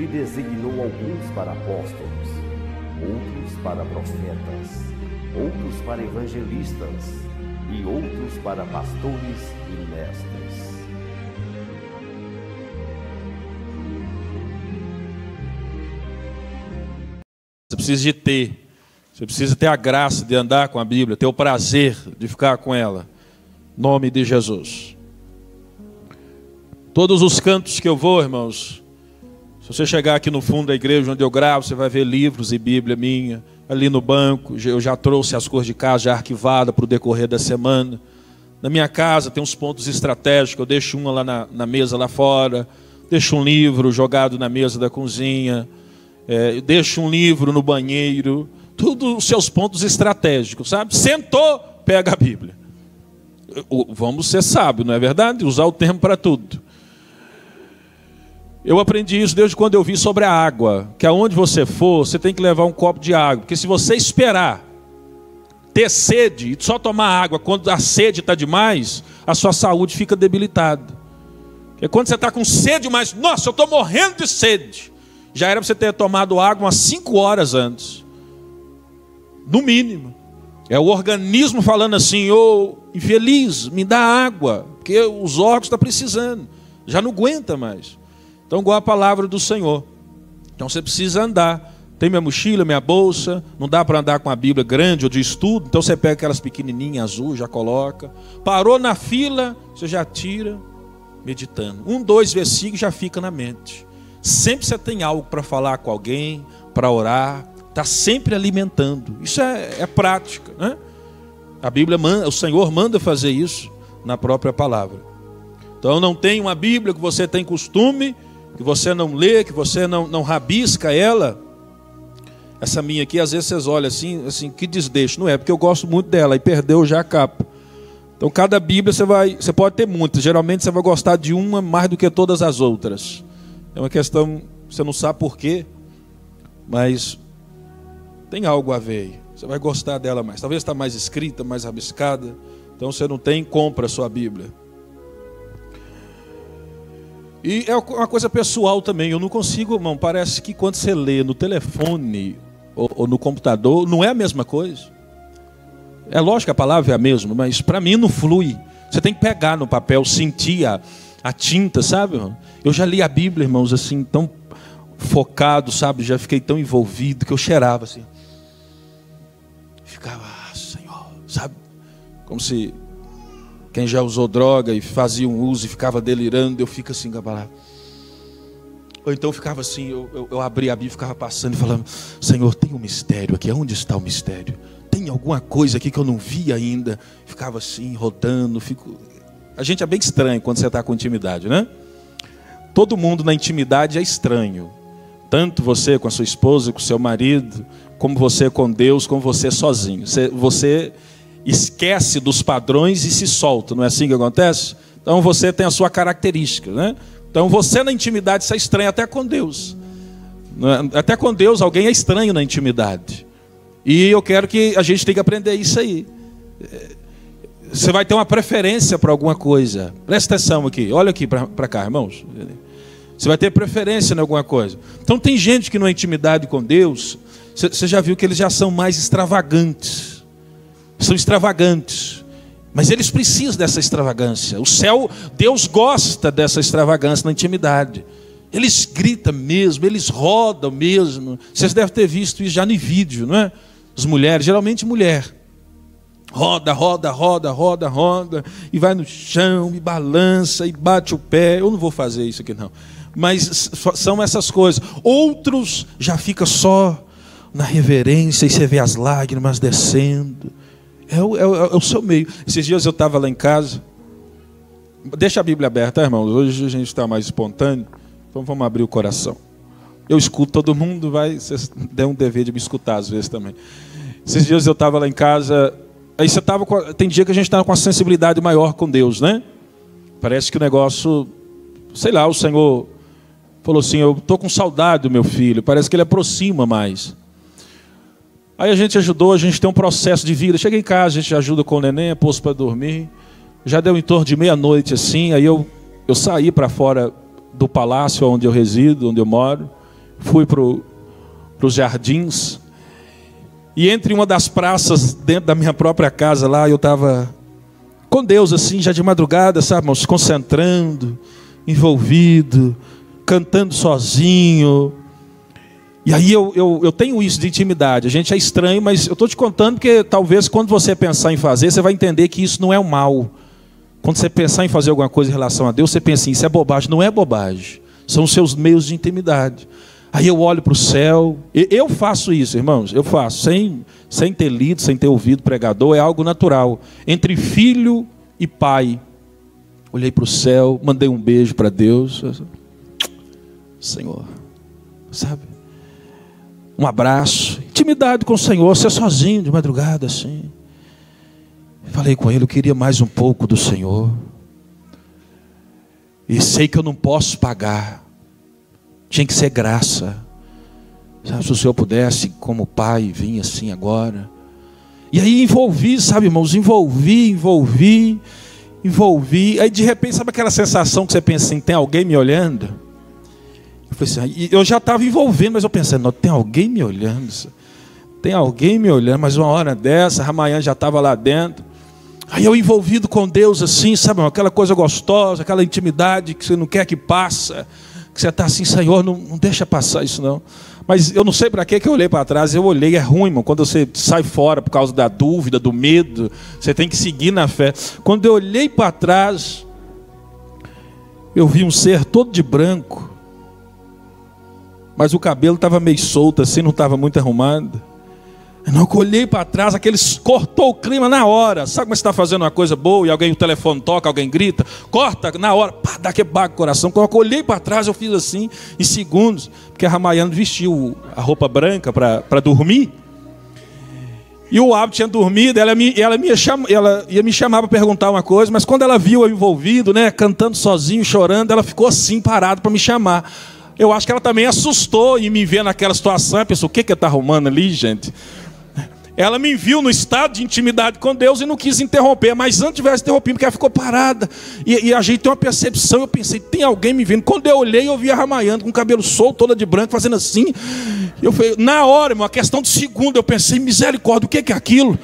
ele designou alguns para apóstolos, outros para profetas, outros para evangelistas e outros para pastores e mestres. Você precisa ter a graça de andar com a Bíblia, ter o prazer de ficar com ela. Em nome de Jesus. Todos os cantos que eu vou, irmãos, se você chegar aqui no fundo da igreja onde eu gravo, você vai ver livros e Bíblia minha. Ali no banco, eu já trouxe as coisas de casa já arquivada para o decorrer da semana. Na minha casa tem uns pontos estratégicos, eu deixo uma lá na mesa lá fora, deixo um livro jogado na mesa da cozinha, deixo um livro no banheiro, tudo os seus pontos estratégicos, sabe? Sentou, pega a Bíblia. Vamos ser sábios, não é verdade? Usar o tempo para tudo. Eu aprendi isso desde quando eu vi sobre a água, que aonde você for, você tem que levar um copo de água, porque se você esperar ter sede e só tomar água quando a sede está demais, a sua saúde fica debilitada. Porque quando você está com sede demais, nossa, eu estou morrendo de sede, já era para você ter tomado água umas 5 horas antes, no mínimo. É o organismo falando assim: ô infeliz, me dá água, porque os órgãos estão precisando, já não aguenta mais. Então, igual a palavra do Senhor. Então, você precisa andar. Tem minha mochila, minha bolsa. Não dá para andar com a Bíblia grande ou de estudo. Então, você pega aquelas pequenininhas azul, já coloca. Parou na fila, você já tira, meditando. 1, 2 versículos já fica na mente. Sempre você tem algo para falar com alguém, para orar. Está sempre alimentando. Isso é prática, né? A Bíblia manda, o Senhor manda fazer isso na própria palavra. Então, não tem uma Bíblia que você tem costume, que você não lê, que você não rabisca ela. Essa minha aqui, às vezes vocês olham assim, que desdeixo. Não é, porque eu gosto muito dela e perdeu já a capa. Então, cada Bíblia você pode ter muitas. Geralmente você vai gostar de uma mais do que todas as outras. É uma questão, você não sabe por quê, mas tem algo a ver aí. Você vai gostar dela mais. Talvez está mais escrita, mais rabiscada. Então, você não tem, compra a sua Bíblia. E é uma coisa pessoal também, eu não consigo, irmão, parece que quando você lê no telefone ou no computador, não é a mesma coisa. É lógico que a palavra é a mesma, mas para mim não flui. Você tem que pegar no papel, sentir a tinta, sabe, irmão? Eu já li a Bíblia, irmãos, assim, tão focado, sabe? Já fiquei tão envolvido que eu cheirava assim. Ficava, Senhor, sabe? Como se... Quem já usou droga e fazia um uso e ficava delirando, eu fico assim com a palavra. Ou então eu ficava assim, eu abria a Bíblia e ficava passando e falando: Senhor, tem um mistério aqui, onde está o mistério? Tem alguma coisa aqui que eu não vi ainda? Ficava assim, rodando. A gente é bem estranho quando você está com intimidade, né? Todo mundo na intimidade é estranho. Tanto você com a sua esposa, com o seu marido, como você com Deus, como você sozinho. Você esquece dos padrões e se solta, não é assim que acontece? Então você tem a sua característica, né? Então você na intimidade você é estranho até com Deus. Até com Deus alguém é estranho na intimidade. E eu quero que a gente tenha que aprender isso aí. Você vai ter uma preferência para alguma coisa. Presta atenção aqui, olha aqui para cá, irmãos. Você vai ter preferência em alguma coisa. Então tem gente que na intimidade com Deus, você já viu que eles já são mais extravagantes. São extravagantes, mas eles precisam dessa extravagância. O céu, Deus gosta dessa extravagância na intimidade. Eles gritam mesmo, eles rodam mesmo. Vocês devem ter visto isso já no vídeo, não é? As mulheres, geralmente mulher, roda, e vai no chão, e balança, e bate o pé. Eu não vou fazer isso aqui não, mas são essas coisas. Outros já ficam só na reverência, e você vê as lágrimas descendo. É o seu meio. Esses dias eu estava lá em casa. Deixa a Bíblia aberta, irmãos. Hoje a gente está mais espontâneo. Então vamos abrir o coração. Eu escuto todo mundo, vocês dão um dever de me escutar às vezes também. Esses dias eu estava lá em casa. Aí você estava tem dia que a gente está com uma sensibilidade maior com Deus, né? Parece que o negócio, sei lá, o Senhor falou assim: eu estou com saudade do meu filho. Parece que ele aproxima mais. Aí a gente ajudou, a gente tem um processo de vida. Cheguei em casa, a gente ajuda com o neném, pôs para dormir. Já deu em torno de meia-noite assim. Aí eu saí para fora do palácio onde eu resido, onde eu moro. fui para os jardins, e entre uma das praças dentro da minha própria casa lá, eu estava com Deus assim, já de madrugada, sabe, irmão, se concentrando, envolvido, cantando sozinho. E aí eu tenho isso de intimidade. A gente é estranho, mas eu estou te contando porque talvez quando você pensar em fazer, você vai entender que isso não é o mal. Quando você pensar em fazer alguma coisa em relação a Deus, você pensa assim, isso é bobagem. Não é bobagem, são os seus meios de intimidade. Aí eu olho para o céu, eu faço isso, irmãos, eu faço, sem ter lido, sem ter ouvido pregador, é algo natural. Entre filho e pai, olhei para o céu, mandei um beijo para Deus, Senhor, sabe? Um abraço, intimidade com o Senhor, você sozinho de madrugada assim. Falei com ele, eu queria mais um pouco do Senhor, e sei que eu não posso pagar. Tinha que ser graça. Sabe, se o Senhor pudesse, como pai, vir assim agora. E aí envolvi, sabe, irmãos, envolvi. Aí de repente, sabe aquela sensação que você pensa assim, tem alguém me olhando? Eu falei assim, eu já estava envolvendo, mas eu pensei, não, tem alguém me olhando? Tem alguém me olhando, mas uma hora dessa, amanhã já estava lá dentro. Aí eu envolvido com Deus assim, sabe, aquela coisa gostosa, aquela intimidade que você não quer que passe. Que você está assim, Senhor, não deixa passar isso não. Mas eu não sei para que eu olhei para trás. Eu olhei, é ruim, irmão. Quando você sai fora por causa da dúvida, do medo, você tem que seguir na fé. Quando eu olhei para trás, eu vi um ser todo de branco, mas o cabelo estava meio solto assim, não estava muito arrumado. Não, eu olhei para trás, aqueles cortou o clima na hora. Sabe quando você está fazendo uma coisa boa e alguém, o telefone toca, alguém grita, corta na hora, pá, dá aquele baque no coração. Quando eu olhei para trás, eu fiz assim, em segundos, porque a Ramayana vestiu a roupa branca para dormir. E o hábito tinha dormido, ela ia me chamar para perguntar uma coisa, mas quando ela viu eu envolvido, né, cantando sozinho, chorando, ela ficou assim, parada para me chamar. Eu acho que ela também assustou em me ver naquela situação. Ela pensou, o que está arrumando ali, gente? Ela me viu no estado de intimidade com Deus e não quis interromper, mas antes tivesse interrompido, porque ela ficou parada. E a gente tem uma percepção, eu pensei, tem alguém me vendo. Quando eu olhei, eu vi a Ramayana com o cabelo solto, toda de branco, fazendo assim. Eu falei, na hora, uma questão de segundo, eu pensei, misericórdia, o que é aquilo?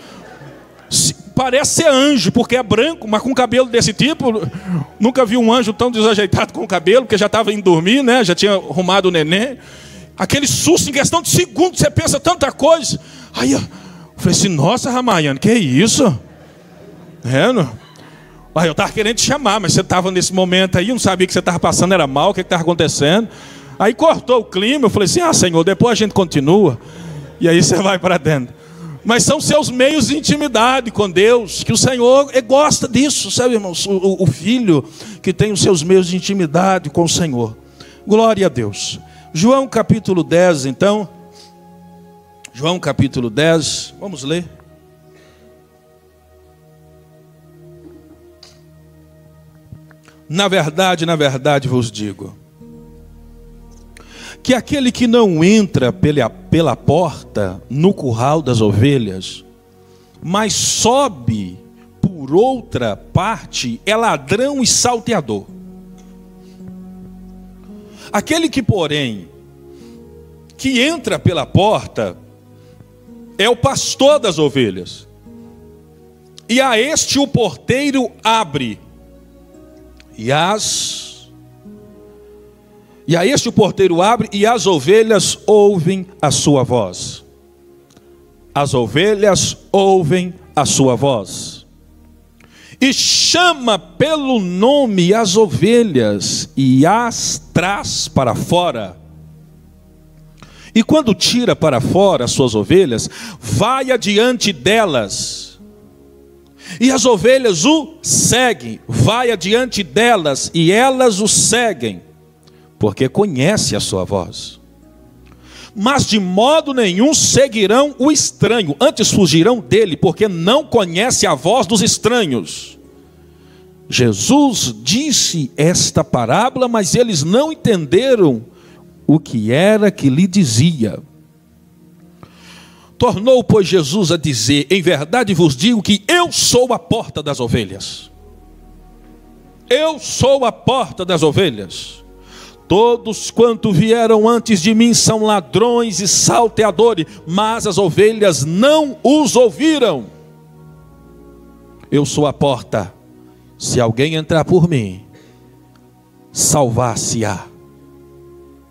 Parece ser anjo, porque é branco, mas com cabelo desse tipo. Nunca vi um anjo tão desajeitado com o cabelo, porque já estava indo dormir, né? Já tinha arrumado o neném. Aquele susto em questão de segundo, você pensa tanta coisa. Aí eu falei assim, nossa, Ramayana, que é isso? Aí eu estava querendo te chamar, mas você estava nesse momento aí, eu não sabia que você estava passando, era mal, o que estava acontecendo. Aí cortou o clima, eu falei assim, Senhor, depois a gente continua. E aí você vai para dentro. Mas são seus meios de intimidade com Deus, que o Senhor gosta disso, sabe, irmãos? O filho que tem os seus meios de intimidade com o Senhor. Glória a Deus. João capítulo 10, então. João capítulo 10, vamos ler. Na verdade vos digo, que aquele que não entra pela porta no curral das ovelhas, mas sobe por outra parte, é ladrão e salteador. Aquele que, porém, que entra pela porta, é o pastor das ovelhas. E a este o porteiro abre. E a este o porteiro abre, e as ovelhas ouvem a sua voz. As ovelhas ouvem a sua voz. E chama pelo nome as ovelhas, e as traz para fora. E quando tira para fora as suas ovelhas, vai adiante delas. E as ovelhas o seguem, vai adiante delas, e elas o seguem, porque conhece a sua voz. Mas de modo nenhum seguirão o estranho, antes fugirão dele, porque não conhece a voz dos estranhos. Jesus disse esta parábola, mas eles não entenderam o que era que lhe dizia. Tornou, pois, Jesus a dizer, em verdade vos digo que eu sou a porta das ovelhas. Eu sou a porta das ovelhas. Todos quanto vieram antes de mim são ladrões e salteadores, mas as ovelhas não os ouviram. Eu sou a porta. Se alguém entrar por mim, salvar-se-á.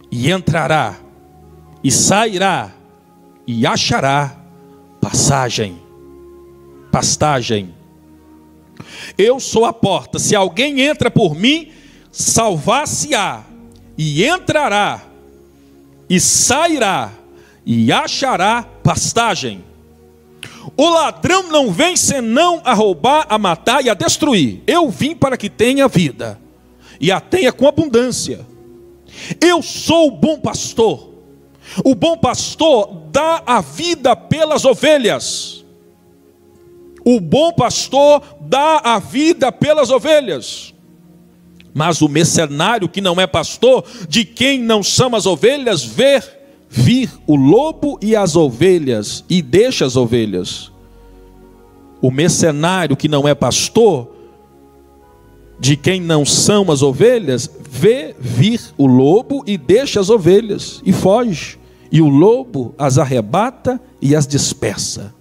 E entrará, e sairá, e achará pastagem. Eu sou a porta. Se alguém entra por mim, salvar-se-á. E entrará, e sairá, e achará pastagem. O ladrão não vem senão a roubar, a matar e a destruir. Eu vim para que tenha vida, e a tenha com abundância. Eu sou o bom pastor. O bom pastor dá a vida pelas ovelhas. O bom pastor dá a vida pelas ovelhas. Mas o mercenário que não é pastor, de quem não são as ovelhas, vê vir o lobo e as ovelhas, e deixa as ovelhas. O mercenário que não é pastor, de quem não são as ovelhas, vê vir o lobo e deixa as ovelhas, e foge. E o lobo as arrebata e as dispersa.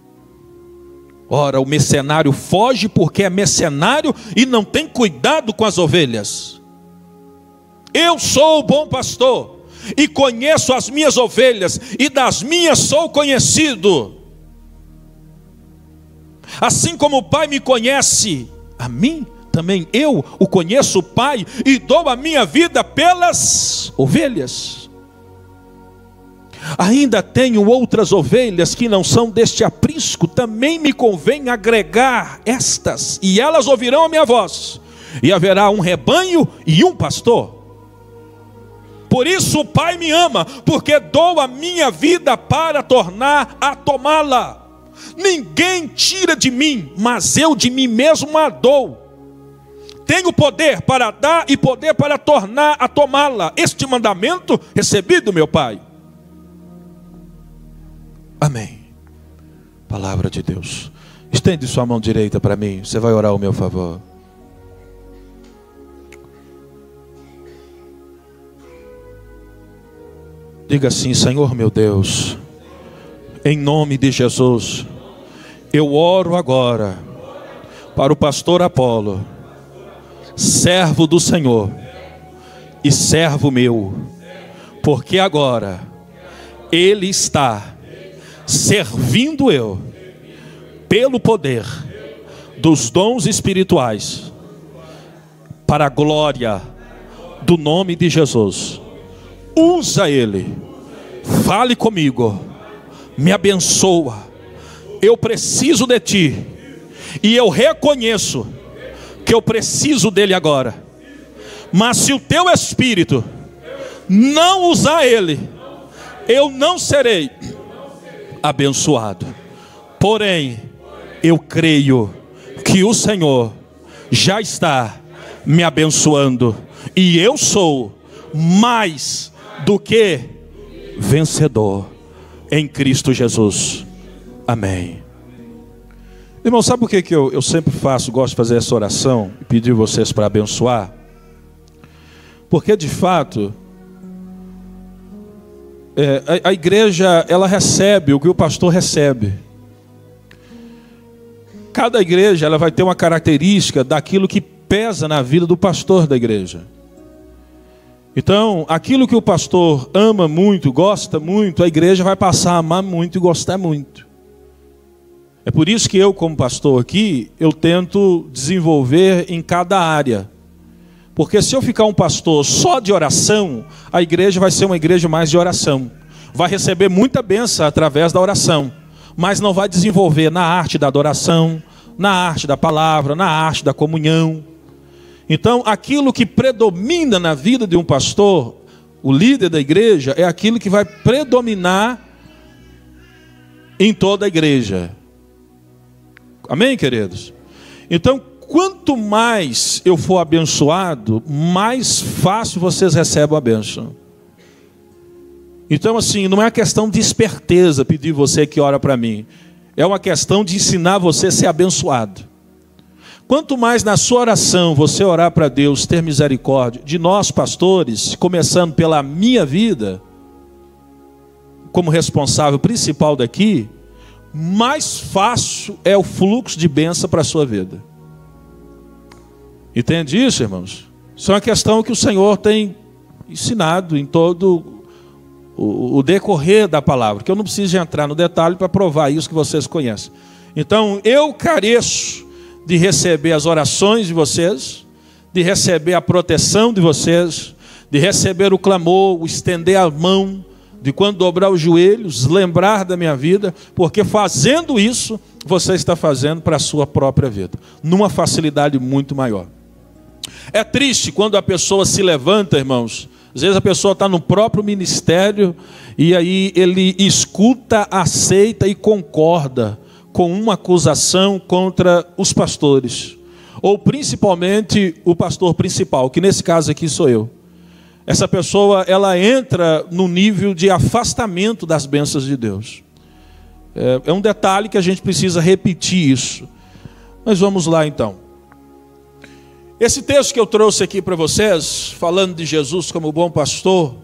Ora, o mercenário foge porque é mercenário e não tem cuidado com as ovelhas. Eu sou o bom pastor e conheço as minhas ovelhas, e das minhas sou conhecido. Assim como o Pai me conhece, a mim também eu o conheço, o Pai, e dou a minha vida pelas ovelhas. Ainda tenho outras ovelhas que não são deste aprisco, também me convém agregar estas, e elas ouvirão a minha voz, e haverá um rebanho e um pastor. Por isso o Pai me ama, porque dou a minha vida para tornar a tomá-la. Ninguém tira de mim, mas eu de mim mesmo a dou. Tenho poder para dar e poder para tornar a tomá-la. Este mandamento recebi do meu Pai. Amém. Palavra de Deus. Estende sua mão direita para mim. Você vai orar ao meu favor. Diga assim: Senhor meu Deus, em nome de Jesus, eu oro agora para o pastor Apolo, servo do Senhor e servo meu, porque agora ele está servindo eu pelo poder dos dons espirituais, para a glória do nome de Jesus. Usa ele, fale comigo, me abençoa. Eu preciso de ti, e eu reconheço que eu preciso dele agora. Mas se o teu Espírito não usar ele, eu não serei abençoado. Porém, eu creio que o Senhor já está me abençoando, e eu sou mais do que vencedor em Cristo Jesus. Amém. Irmão, sabe o que eu sempre faço? Gosto de fazer essa oração e pedir vocês para abençoar, porque de fato a igreja, ela recebe o que o pastor recebe. Cada igreja, ela vai ter uma característica daquilo que pesa na vida do pastor da igreja. Então, aquilo que o pastor ama muito, gosta muito, a igreja vai passar a amar muito e gostar muito. É por isso que eu, como pastor aqui, eu tento desenvolver em cada área. Porque se eu ficar um pastor só de oração, a igreja vai ser uma igreja mais de oração. Vai receber muita bênção através da oração, mas não vai desenvolver na arte da adoração, na arte da palavra, na arte da comunhão. Então, aquilo que predomina na vida de um pastor, o líder da igreja, é aquilo que vai predominar em toda a igreja. Amém, queridos? Então, quanto mais eu for abençoado, mais fácil vocês recebem a bênção. Então, assim, não é uma questão de esperteza pedir você que ora para mim. É uma questão de ensinar você a ser abençoado. Quanto mais na sua oração você orar para Deus ter misericórdia de nós pastores, começando pela minha vida, como responsável principal daqui, mais fácil é o fluxo de bênção para a sua vida. Entende isso, irmãos? Isso é uma questão que o Senhor tem ensinado em todo o decorrer da palavra, que eu não preciso entrar no detalhe para provar isso que vocês conhecem. Então, eu careço de receber as orações de vocês, de receber a proteção de vocês, de receber o clamor, o estender a mão, de quando dobrar os joelhos, lembrar da minha vida, porque fazendo isso, você está fazendo para a sua própria vida, numa facilidade muito maior. É triste quando a pessoa se levanta, irmãos. Às vezes a pessoa está no próprio ministério e aí ele escuta, aceita e concorda com uma acusação contra os pastores, ou principalmente o pastor principal, que nesse caso aqui sou eu. Essa pessoa, ela entra no nível de afastamento das bênçãos de Deus. É um detalhe que a gente precisa repetir isso. Mas vamos lá então. Esse texto que eu trouxe aqui para vocês, falando de Jesus como bom pastor,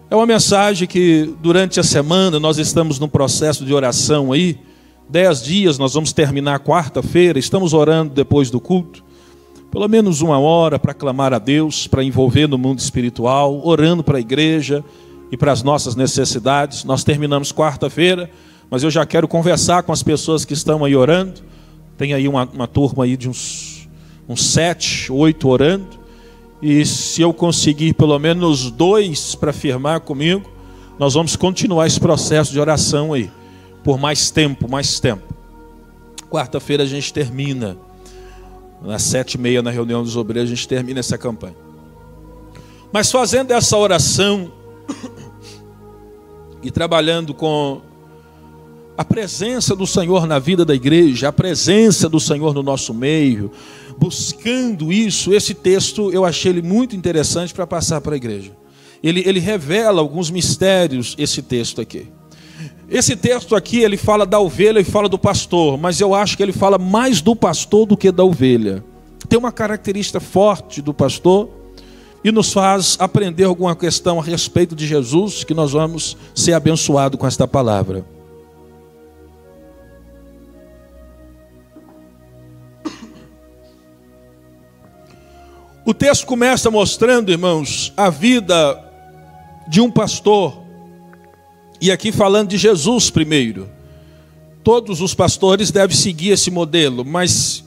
é uma mensagem que durante a semana nós estamos num processo de oração aí. 10 dias, nós vamos terminar quarta-feira, estamos orando depois do culto, pelo menos 1 hora para clamar a Deus, para envolver no mundo espiritual, orando para a igreja e para as nossas necessidades. Nós terminamos quarta-feira, mas eu já quero conversar com as pessoas que estão aí orando. Tem aí uma turma aí de uns 7, 8 orando, e se eu conseguir pelo menos 2 para firmar comigo, nós vamos continuar esse processo de oração aí, por mais tempo. Quarta-feira a gente termina, às 7h30 na reunião dos obreiros, a gente termina essa campanha. Mas fazendo essa oração e trabalhando com a presença do Senhor na vida da igreja, a presença do Senhor no nosso meio, buscando isso, esse texto eu achei ele muito interessante para passar para a igreja. Ele revela alguns mistérios, esse texto aqui. Esse texto aqui, ele fala da ovelha e fala do pastor, mas eu acho que ele fala mais do pastor do que da ovelha. Tem uma característica forte do pastor e nos faz aprender alguma questão a respeito de Jesus, que nós vamos ser abençoados com esta palavra. O texto começa mostrando, irmãos, a vida de um pastor. E aqui falando de Jesus primeiro. Todos os pastores devem seguir esse modelo, mas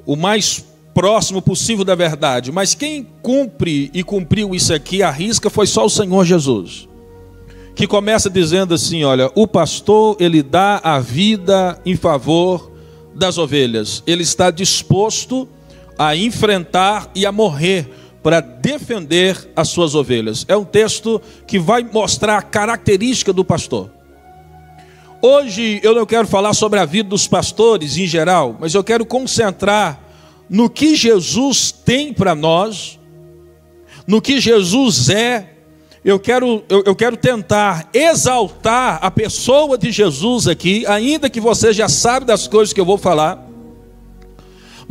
o mais próximo possível da verdade. Mas quem cumpre e cumpriu isso aqui à risca foi só o Senhor Jesus. Que começa dizendo assim, olha, o pastor, ele dá a vida em favor das ovelhas. Ele está disposto a enfrentar e a morrer para defender as suas ovelhas. É um texto que vai mostrar a característica do pastor. Hoje eu não quero falar sobre a vida dos pastores em geral, mas eu quero concentrar no que Jesus tem para nós, no que Jesus é. Eu quero tentar exaltar a pessoa de Jesus aqui, ainda que você já sabe das coisas que eu vou falar.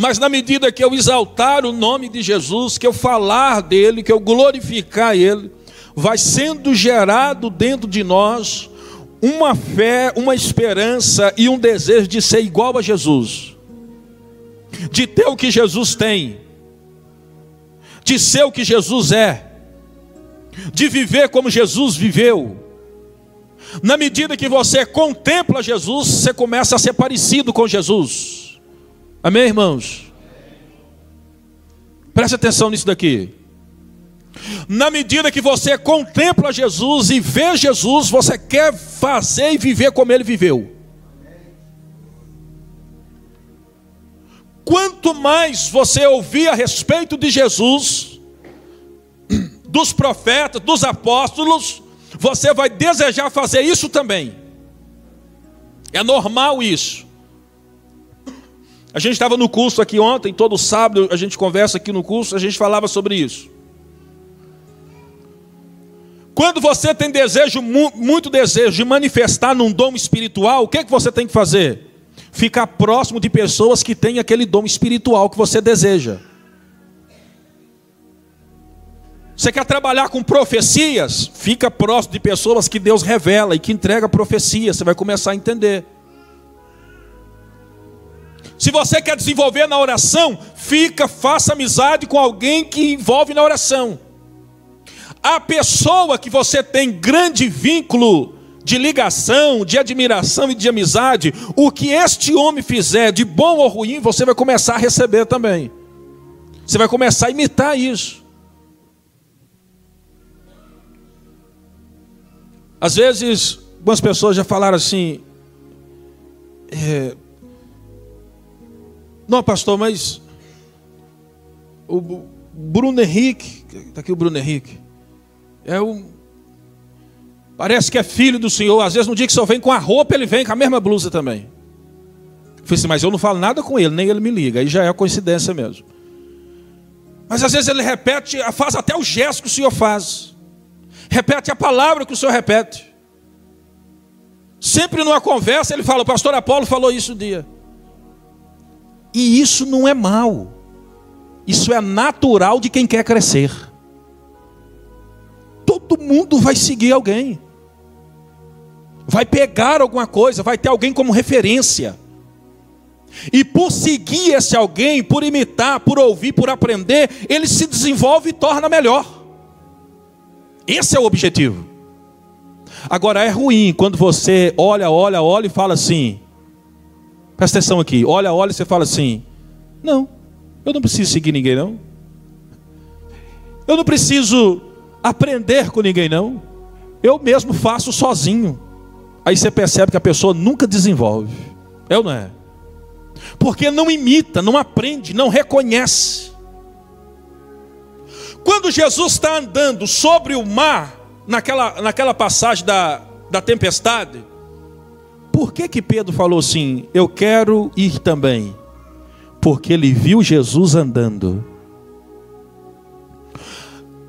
Mas na medida que eu exaltar o nome de Jesus, que eu falar dele, que eu glorificar ele, vai sendo gerado dentro de nós uma fé, uma esperança e um desejo de ser igual a Jesus. De ter o que Jesus tem. De ser o que Jesus é. De viver como Jesus viveu. Na medida que você contempla Jesus, você começa a ser parecido com Jesus. Amém, irmãos? Preste atenção nisso daqui. Na medida que você contempla Jesus e vê Jesus, você quer fazer e viver como ele viveu. Quanto mais você ouvir a respeito de Jesus, dos profetas, dos apóstolos, você vai desejar fazer isso também. É normal isso. A gente estava no curso aqui ontem, todo sábado a gente conversa aqui no curso, a gente falava sobre isso. Quando você tem desejo, muito desejo de manifestar num dom espiritual, o que é que você tem que fazer? ficar próximo de pessoas que têm aquele dom espiritual que você deseja. Você quer trabalhar com profecias? Fica próximo de pessoas que Deus revela e que entrega profecias. Você vai começar a entender. Se você quer desenvolver na oração, faça amizade com alguém que envolve na oração. A pessoa que você tem grande vínculo de ligação, de admiração e de amizade, o que este homem fizer de bom ou ruim, você vai começar a receber também. Você vai começar a imitar isso. Às vezes, algumas pessoas já falaram assim, não, pastor, mas o Bruno Henrique, está aqui o Bruno Henrique, parece que é filho do senhor. Às vezes no dia que o senhor vem com a roupa, ele vem com a mesma blusa também. Eu falei assim, mas eu não falo nada com ele, nem ele me liga, aí já é coincidência mesmo. Mas às vezes ele repete, faz até o gesto que o senhor faz, repete a palavra que o senhor repete. Sempre numa conversa ele fala, o pastor Apolo falou isso um dia. E isso não é mal, isso é natural de quem quer crescer. Todo mundo vai seguir alguém, vai pegar alguma coisa, vai ter alguém como referência. E por seguir esse alguém, por imitar, por ouvir, por aprender, ele se desenvolve e torna melhor. Esse é o objetivo. Agora é ruim quando você olha e fala assim, presta atenção aqui, olha e você fala assim, não, eu não preciso seguir ninguém não. Eu não preciso aprender com ninguém não. Eu mesmo faço sozinho. Aí você percebe que a pessoa nunca desenvolve. É ou não é? Porque não imita, não aprende, não reconhece. Quando Jesus está andando sobre o mar, naquela passagem da tempestade, por que Pedro falou assim, eu quero ir também? Porque ele viu Jesus andando.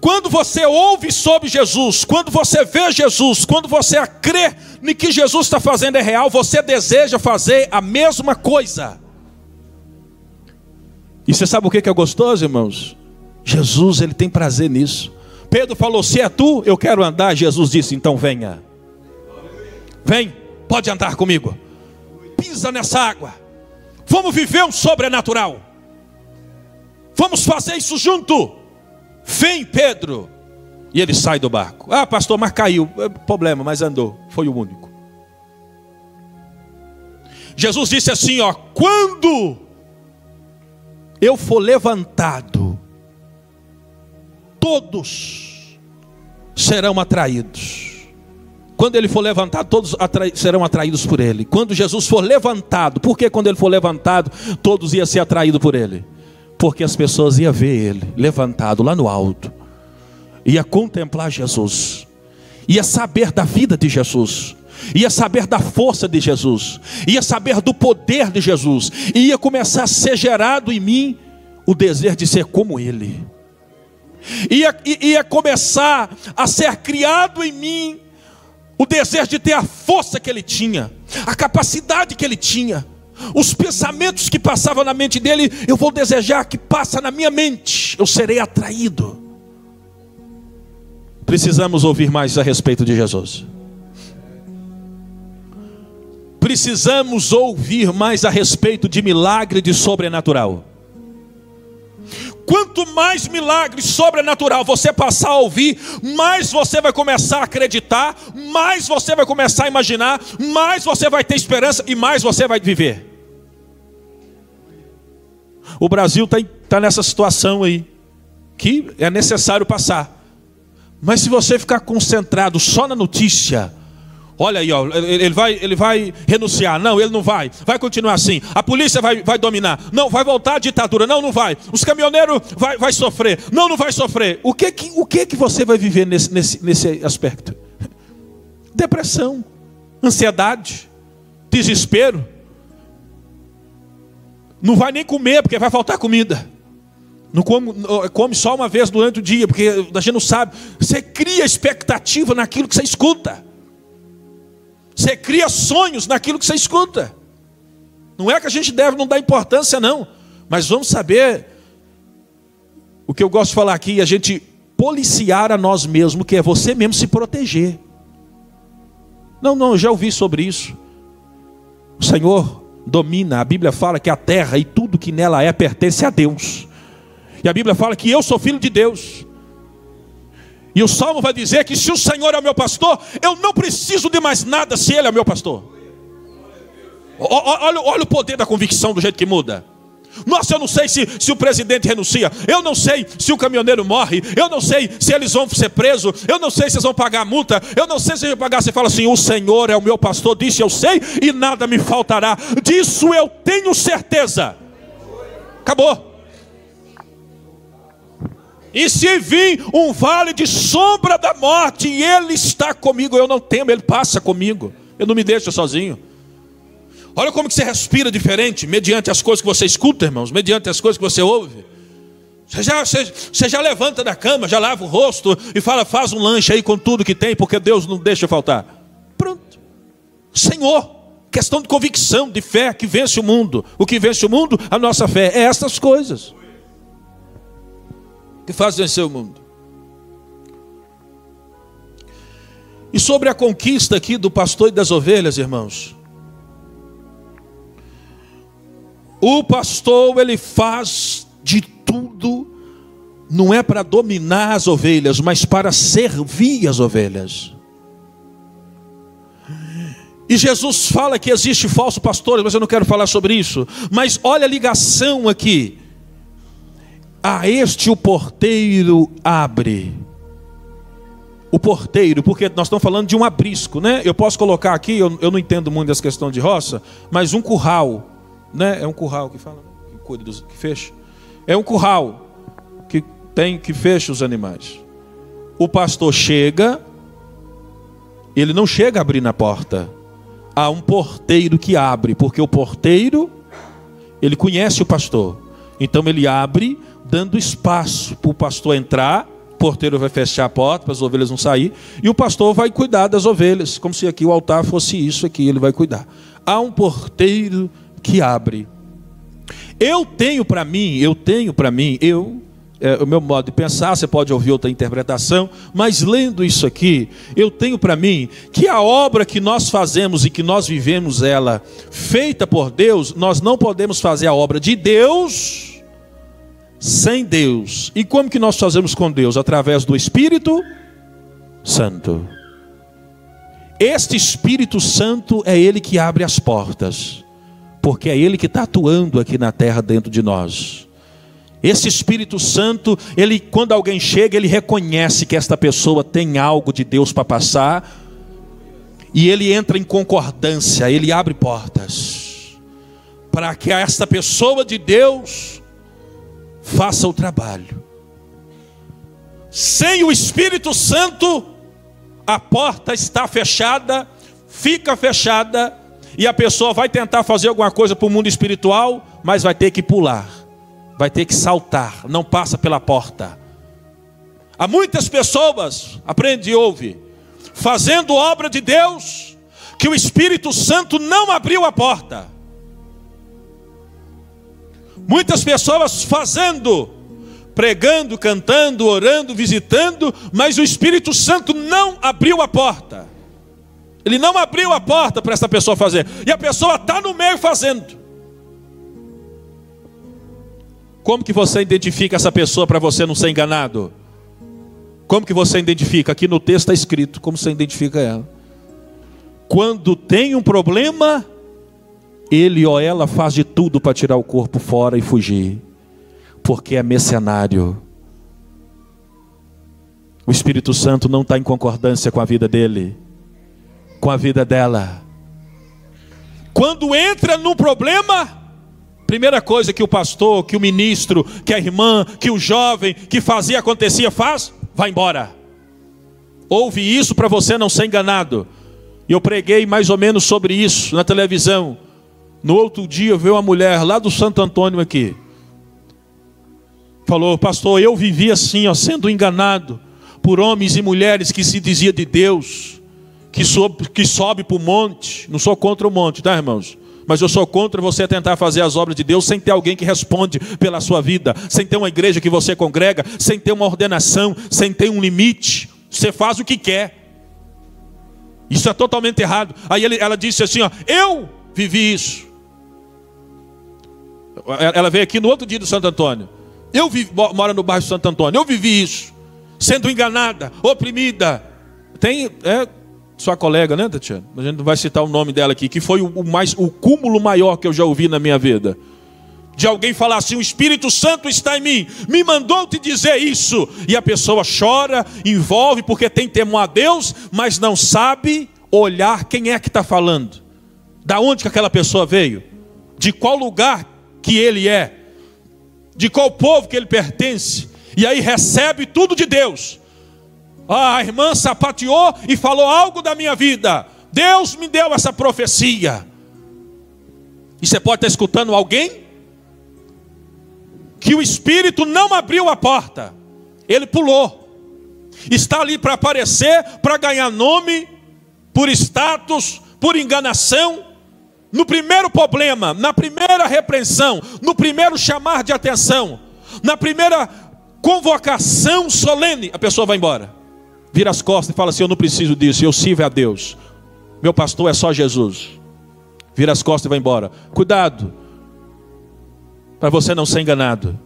Quando você ouve sobre Jesus, quando você vê Jesus, quando você crê no que Jesus está fazendo é real, você deseja fazer a mesma coisa. E você sabe o que é gostoso, irmãos? Jesus, ele tem prazer nisso. Pedro falou, se é tu, eu quero andar. Jesus disse, então venha. Vem, pode andar comigo. Pisa nessa água. Vamos viver um sobrenatural. Vamos fazer isso junto. Vem, Pedro. E ele sai do barco. Ah, pastor, mas caiu. Problema, mas andou. Foi o único. Jesus disse assim, ó, quando eu for levantado, todos serão atraídos. Quando ele for levantado, todos serão atraídos por ele. Quando Jesus for levantado, por que quando ele for levantado, todos iam ser atraídos por ele? Porque as pessoas iam ver ele levantado lá no alto, ia contemplar Jesus, ia saber da vida de Jesus, ia saber da força de Jesus, ia saber do poder de Jesus, e ia começar a ser gerado em mim o desejo de ser como ele. Ia começar a ser criado em mim o desejo de ter a força que ele tinha, a capacidade que ele tinha, os pensamentos que passavam na mente dele, eu vou desejar que passa na minha mente, eu serei atraído. Precisamos ouvir mais a respeito de Jesus. Precisamos ouvir mais a respeito de milagre, de sobrenatural. Quanto mais milagre sobrenatural você passar a ouvir, mais você vai começar a acreditar, mais você vai começar a imaginar, mais você vai ter esperança e mais você vai viver. O Brasil está nessa situação aí, que é necessário passar. Mas se você ficar concentrado só na notícia, olha aí, ó, ele vai renunciar. Não, ele não vai. Vai continuar assim. A polícia vai dominar. Não, vai voltar a ditadura. Não, não vai. Os caminhoneiros vai sofrer. Não vai sofrer. O que você vai viver nesse aspecto? Depressão, ansiedade, desespero. Não vai nem comer, porque vai faltar comida. Não come só uma vez durante o dia, porque a gente não sabe. Você cria expectativa naquilo que você escuta. Você cria sonhos naquilo que você escuta. Não é que a gente deve não dar importância, não. Mas vamos saber, o que eu gosto de falar aqui, a gente policiar a nós mesmos, que é você mesmo se proteger. Não, eu já ouvi sobre isso. O Senhor domina, a Bíblia fala que a terra e tudo que nela é pertence a Deus. E a Bíblia fala que eu sou filho de Deus. E o Salmo vai dizer que se o Senhor é o meu pastor, eu não preciso de mais nada se Ele é o meu pastor. Olha o poder da convicção do jeito que muda. Nossa, eu não sei se o presidente renuncia. Eu não sei se o caminhoneiro morre. Eu não sei se eles vão ser presos. Eu não sei se eles vão pagar a multa. Eu não sei se eles vão pagar. Você fala assim: o Senhor é o meu pastor, disse eu sei, e nada me faltará. Disso eu tenho certeza. Acabou. E se vir um vale de sombra da morte, e Ele está comigo, eu não temo, Ele passa comigo. Eu não me deixo sozinho. Olha como que você respira diferente, mediante as coisas que você escuta, irmãos, mediante as coisas que você ouve. Você já levanta da cama, já lava o rosto e fala: faz um lanche aí com tudo que tem, porque Deus não deixa faltar. Pronto. Senhor, questão de convicção, de fé, que vence o mundo. O que vence o mundo? A nossa fé. É essas coisas que faz vencer o mundo. E sobre a conquista aqui do pastor e das ovelhas, irmãos, o pastor, ele faz de tudo, não é para dominar as ovelhas, mas para servir as ovelhas. E Jesus fala que existe falso pastor, mas eu não quero falar sobre isso. Mas olha a ligação aqui. A este o porteiro abre. O porteiro, porque nós estamos falando de um aprisco, né? Eu posso colocar aqui, eu não entendo muito dessa questão de roça, mas um curral, né? É um curral que fala, que cuida dos, que fecha. É um curral que fecha os animais. O pastor chega, ele não chega a abrir na porta. Há um porteiro que abre, porque o porteiro, ele conhece o pastor. Então ele abre, dando espaço para o pastor entrar. O porteiro vai fechar a porta para as ovelhas não sair, e o pastor vai cuidar das ovelhas, como se aqui o altar fosse isso aqui, ele vai cuidar. Há um porteiro que abre. Eu tenho para mim, o meu modo de pensar, você pode ouvir outra interpretação, mas lendo isso aqui, eu tenho para mim que a obra que nós fazemos e que nós vivemos ela, feita por Deus, nós não podemos fazer a obra de Deus sem Deus. E como que nós fazemos com Deus? Através do Espírito Santo. Este Espírito Santo é Ele que abre as portas, porque é Ele que está atuando aqui na terra dentro de nós. Esse Espírito Santo, ele, quando alguém chega, ele reconhece que esta pessoa tem algo de Deus para passar, e ele entra em concordância, ele abre portas, para que esta pessoa de Deus faça o trabalho. Sem o Espírito Santo, a porta está fechada, fica fechada, e a pessoa vai tentar fazer alguma coisa para o mundo espiritual, mas vai ter que pular, vai ter que saltar, não passa pela porta. Há muitas pessoas, aprende e ouve, fazendo obra de Deus, que o Espírito Santo não abriu a porta. Muitas pessoas fazendo, pregando, cantando, orando, visitando, mas o Espírito Santo não abriu a porta. Ele não abriu a porta para essa pessoa fazer, e a pessoa está no meio fazendo. Como que você identifica essa pessoa para você não ser enganado? Como que você identifica? Aqui no texto está escrito como você identifica ela. Quando tem um problema, ele ou ela faz de tudo para tirar o corpo fora e fugir, porque é mercenário. O Espírito Santo não está em concordância com a vida dele, com a vida dela. Quando entra num problema, primeira coisa que o pastor, que o ministro, que a irmã, que o jovem, que fazia, acontecia, faz, vai embora. Ouve isso para você não ser enganado. E eu preguei mais ou menos sobre isso na televisão. No outro dia veio uma mulher lá do Santo Antônio aqui. Falou: pastor, eu vivi assim, ó, sendo enganado por homens e mulheres que se dizia de Deus, que sobe para o monte. Não sou contra o monte, tá, irmãos? Mas eu sou contra você tentar fazer as obras de Deus sem ter alguém que responde pela sua vida, sem ter uma igreja que você congrega, sem ter uma ordenação, sem ter um limite. Você faz o que quer. Isso é totalmente errado. Aí ela disse assim, ó, eu vivi isso. Ela veio aqui no outro dia do Santo Antônio. Mora no bairro Santo Antônio. Eu vivi isso. Sendo enganada, oprimida. Tem... sua colega, né, Tatiana? A gente não vai citar o nome dela aqui, que foi o cúmulo maior que eu já ouvi na minha vida. De alguém falar assim, o Espírito Santo está em mim, me mandou te dizer isso. E a pessoa chora, envolve, porque tem temor a Deus, mas não sabe olhar quem é que está falando. Da onde que aquela pessoa veio? De qual lugar que ele é? De qual povo que ele pertence? E aí recebe tudo de Deus. A irmã sapateou e falou algo da minha vida. Deus me deu essa profecia. E você pode estar escutando alguém que o Espírito não abriu a porta. Ele pulou. Está ali para aparecer, para ganhar nome, por status, por enganação. No primeiro problema, na primeira repreensão, no primeiro chamar de atenção, na primeira convocação solene, a pessoa vai embora. Vira as costas e fala assim, eu não preciso disso, eu sirvo a Deus. Meu pastor é só Jesus. Vira as costas e vai embora. Cuidado, para você não ser enganado.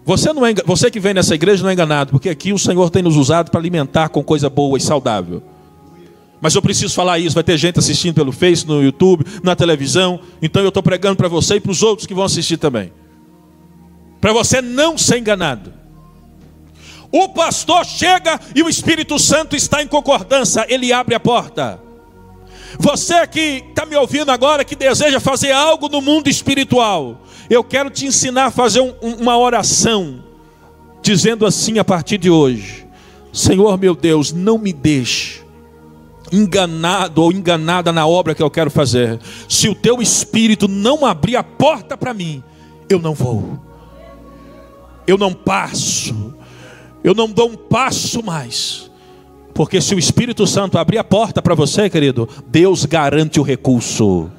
Você que vem nessa igreja não é enganado, porque aqui o Senhor tem nos usado para alimentar com coisa boa e saudável. Mas eu preciso falar isso, vai ter gente assistindo pelo Face, no YouTube, na televisão. Então eu estou pregando para você e para os outros que vão assistir também. Para você não ser enganado. O pastor chega e o Espírito Santo está em concordância, ele abre a porta. Você que está me ouvindo agora, que deseja fazer algo no mundo espiritual, eu quero te ensinar a fazer uma oração, dizendo assim a partir de hoje: Senhor meu Deus, não me deixe enganado ou enganada na obra que eu quero fazer. Se o teu Espírito não abrir a porta para mim, eu não vou, eu não passo, eu não dou um passo mais. Porque se o Espírito Santo abrir a porta para você, querido, Deus garante o recurso.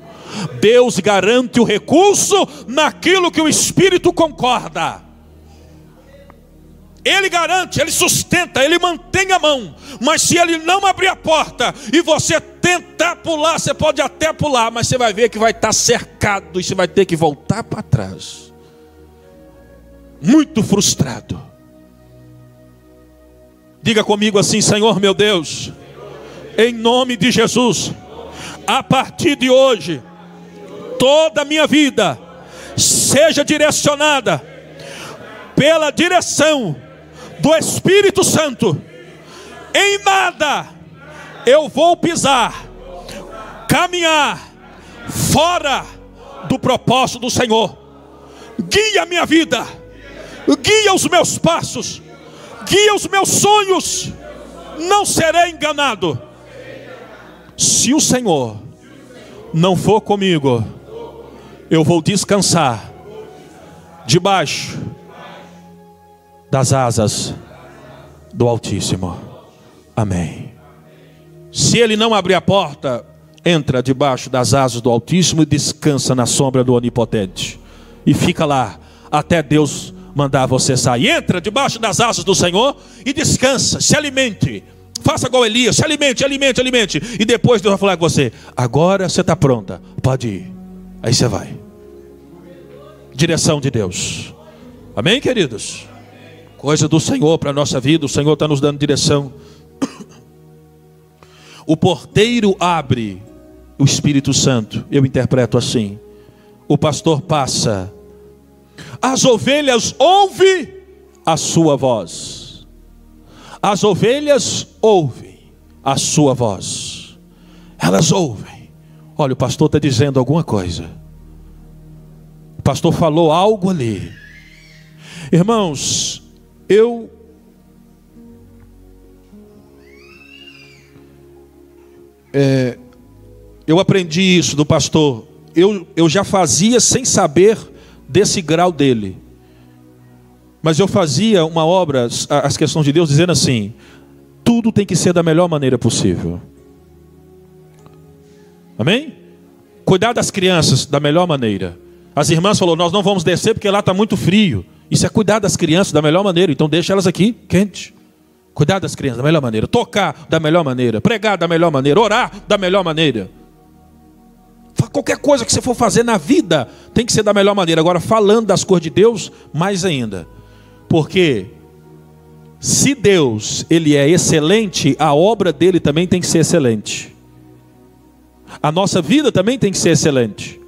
Deus garante o recurso naquilo que o Espírito concorda. Ele garante, ele sustenta, ele mantém a mão. Mas se ele não abrir a porta e você tentar pular, você pode até pular, mas você vai ver que vai estar cercado e você vai ter que voltar para trás. Muito frustrado. Diga comigo assim: Senhor meu Deus, em nome de Jesus, a partir de hoje, toda a minha vida seja direcionada pela direção do Espírito Santo. Em nada eu vou pisar, caminhar fora do propósito do Senhor. Guia a minha vida, guia os meus passos, guia os meus sonhos. Não serei enganado. Se o Senhor não for comigo, eu vou descansar debaixo das asas do Altíssimo. Amém. Se ele não abrir a porta, entra debaixo das asas do Altíssimo e descansa na sombra do Onipotente. E fica lá até Deus mandar você sair. Entra debaixo das asas do Senhor e descansa, se alimente. Faça igual Elias, se alimente, alimente, alimente. E depois Deus vai falar com você: agora você está pronta, pode ir. Aí você vai. Direção de Deus. Amém, queridos? Coisa do Senhor para a nossa vida. O Senhor está nos dando direção. O porteiro abre, o Espírito Santo, eu interpreto assim. O pastor passa, as ovelhas ouvem a sua voz. As ovelhas ouvem a sua voz. Elas ouvem. Olha, o pastor está dizendo alguma coisa. O pastor falou algo ali. Irmãos, eu aprendi isso do pastor. Eu já fazia sem saber desse grau dele. Mas eu fazia uma obra, as questões de Deus, dizendo assim: tudo tem que ser da melhor maneira possível. Amém? Cuidar das crianças da melhor maneira. As irmãs falaram, nós não vamos descer porque lá está muito frio. Isso é cuidar das crianças da melhor maneira. Então deixa elas aqui, quente. Cuidar das crianças da melhor maneira. Tocar da melhor maneira. Pregar da melhor maneira. Orar da melhor maneira. Qualquer coisa que você for fazer na vida tem que ser da melhor maneira. Agora, falando das coisas de Deus, mais ainda. Porque se Deus, Ele é excelente, a obra dele também tem que ser excelente. A nossa vida também tem que ser excelente.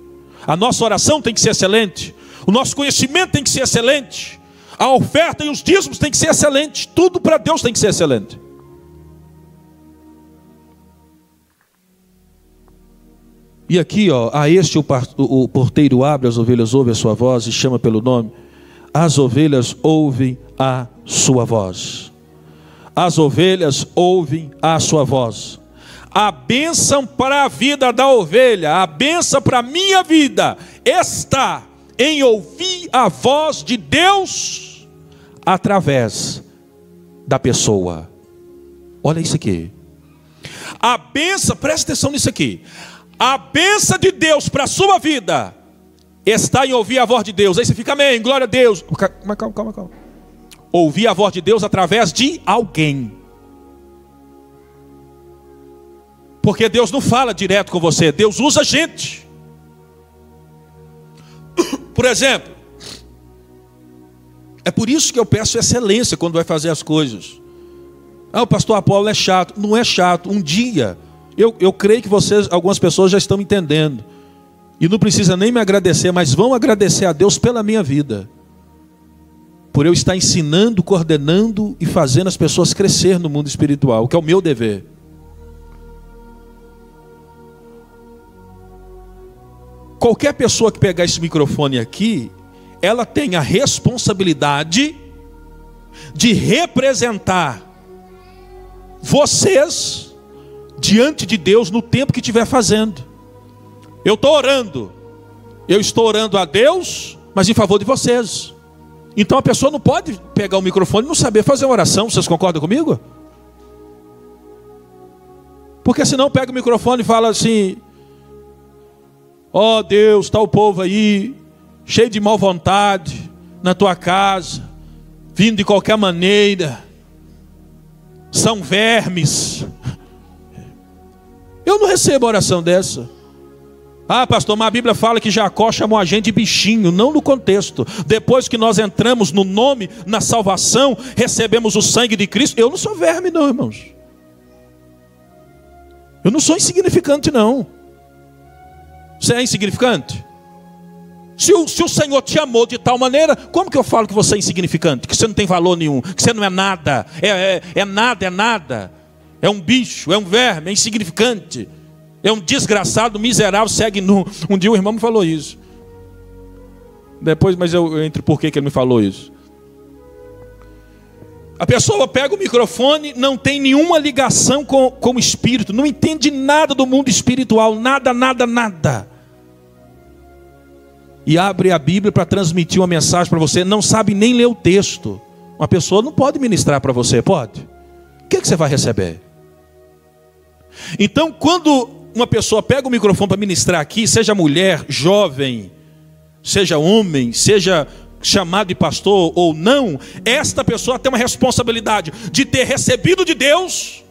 A nossa oração tem que ser excelente. O nosso conhecimento tem que ser excelente. A oferta e os dízimos tem que ser excelente. Tudo para Deus tem que ser excelente. E aqui, ó, a este o porteiro abre, as ovelhas ouvem a sua voz e chama pelo nome. As ovelhas ouvem a sua voz. As ovelhas ouvem a sua voz. A bênção para a vida da ovelha, a bênção para a minha vida, está em ouvir a voz de Deus através da pessoa. Olha isso aqui. A bênção, presta atenção nisso aqui. A bênção de Deus para a sua vida está em ouvir a voz de Deus. Aí você fica, amém, glória a Deus. Calma. Ouvir a voz de Deus através de alguém. Porque Deus não fala direto com você, Deus usa gente. Por exemplo, é por isso que eu peço excelência quando vai fazer as coisas. O pastor Apolo é chato. Não é chato. Um dia, eu creio que algumas pessoas já estão entendendo. E não precisa nem me agradecer, mas vão agradecer a Deus pela minha vida. Por eu estar ensinando, coordenando e fazendo as pessoas crescer no mundo espiritual, que é o meu dever. Qualquer pessoa que pegar esse microfone aqui, ela tem a responsabilidade de representar vocês diante de Deus no tempo que estiver fazendo. Eu estou orando a Deus, mas em favor de vocês. Então a pessoa não pode pegar o microfone e não saber fazer uma oração. Vocês concordam comigo? Porque senão pega o microfone e fala assim: ó Deus, está o povo aí, cheio de mal vontade, na tua casa, vindo de qualquer maneira, são vermes. Eu não recebo oração dessa. Ah, pastor, mas a Bíblia fala que Jacó chamou a gente de bichinho. Não no contexto. Depois que nós entramos no nome, na salvação, recebemos o sangue de Cristo. Eu não sou verme não, irmãos. Eu não sou insignificante não. Você é insignificante? Se o Senhor te amou de tal maneira, como que eu falo que você é insignificante? Que você não tem valor nenhum, que você não é nada. É nada. É um bicho, é um verme, é insignificante. É um desgraçado, miserável, segue nu. Um dia o irmão me falou isso. Depois, mas eu entro por que ele me falou isso. A pessoa pega o microfone, não tem nenhuma ligação com o espírito, não entende nada do mundo espiritual, nada. E abre a Bíblia para transmitir uma mensagem para você, não sabe nem ler o texto. Uma pessoa não pode ministrar para você, pode? O que você vai receber? Então, quando uma pessoa pega o microfone para ministrar aqui, seja mulher, jovem, seja homem, seja chamado de pastor ou não, esta pessoa tem uma responsabilidade de ter recebido de Deus,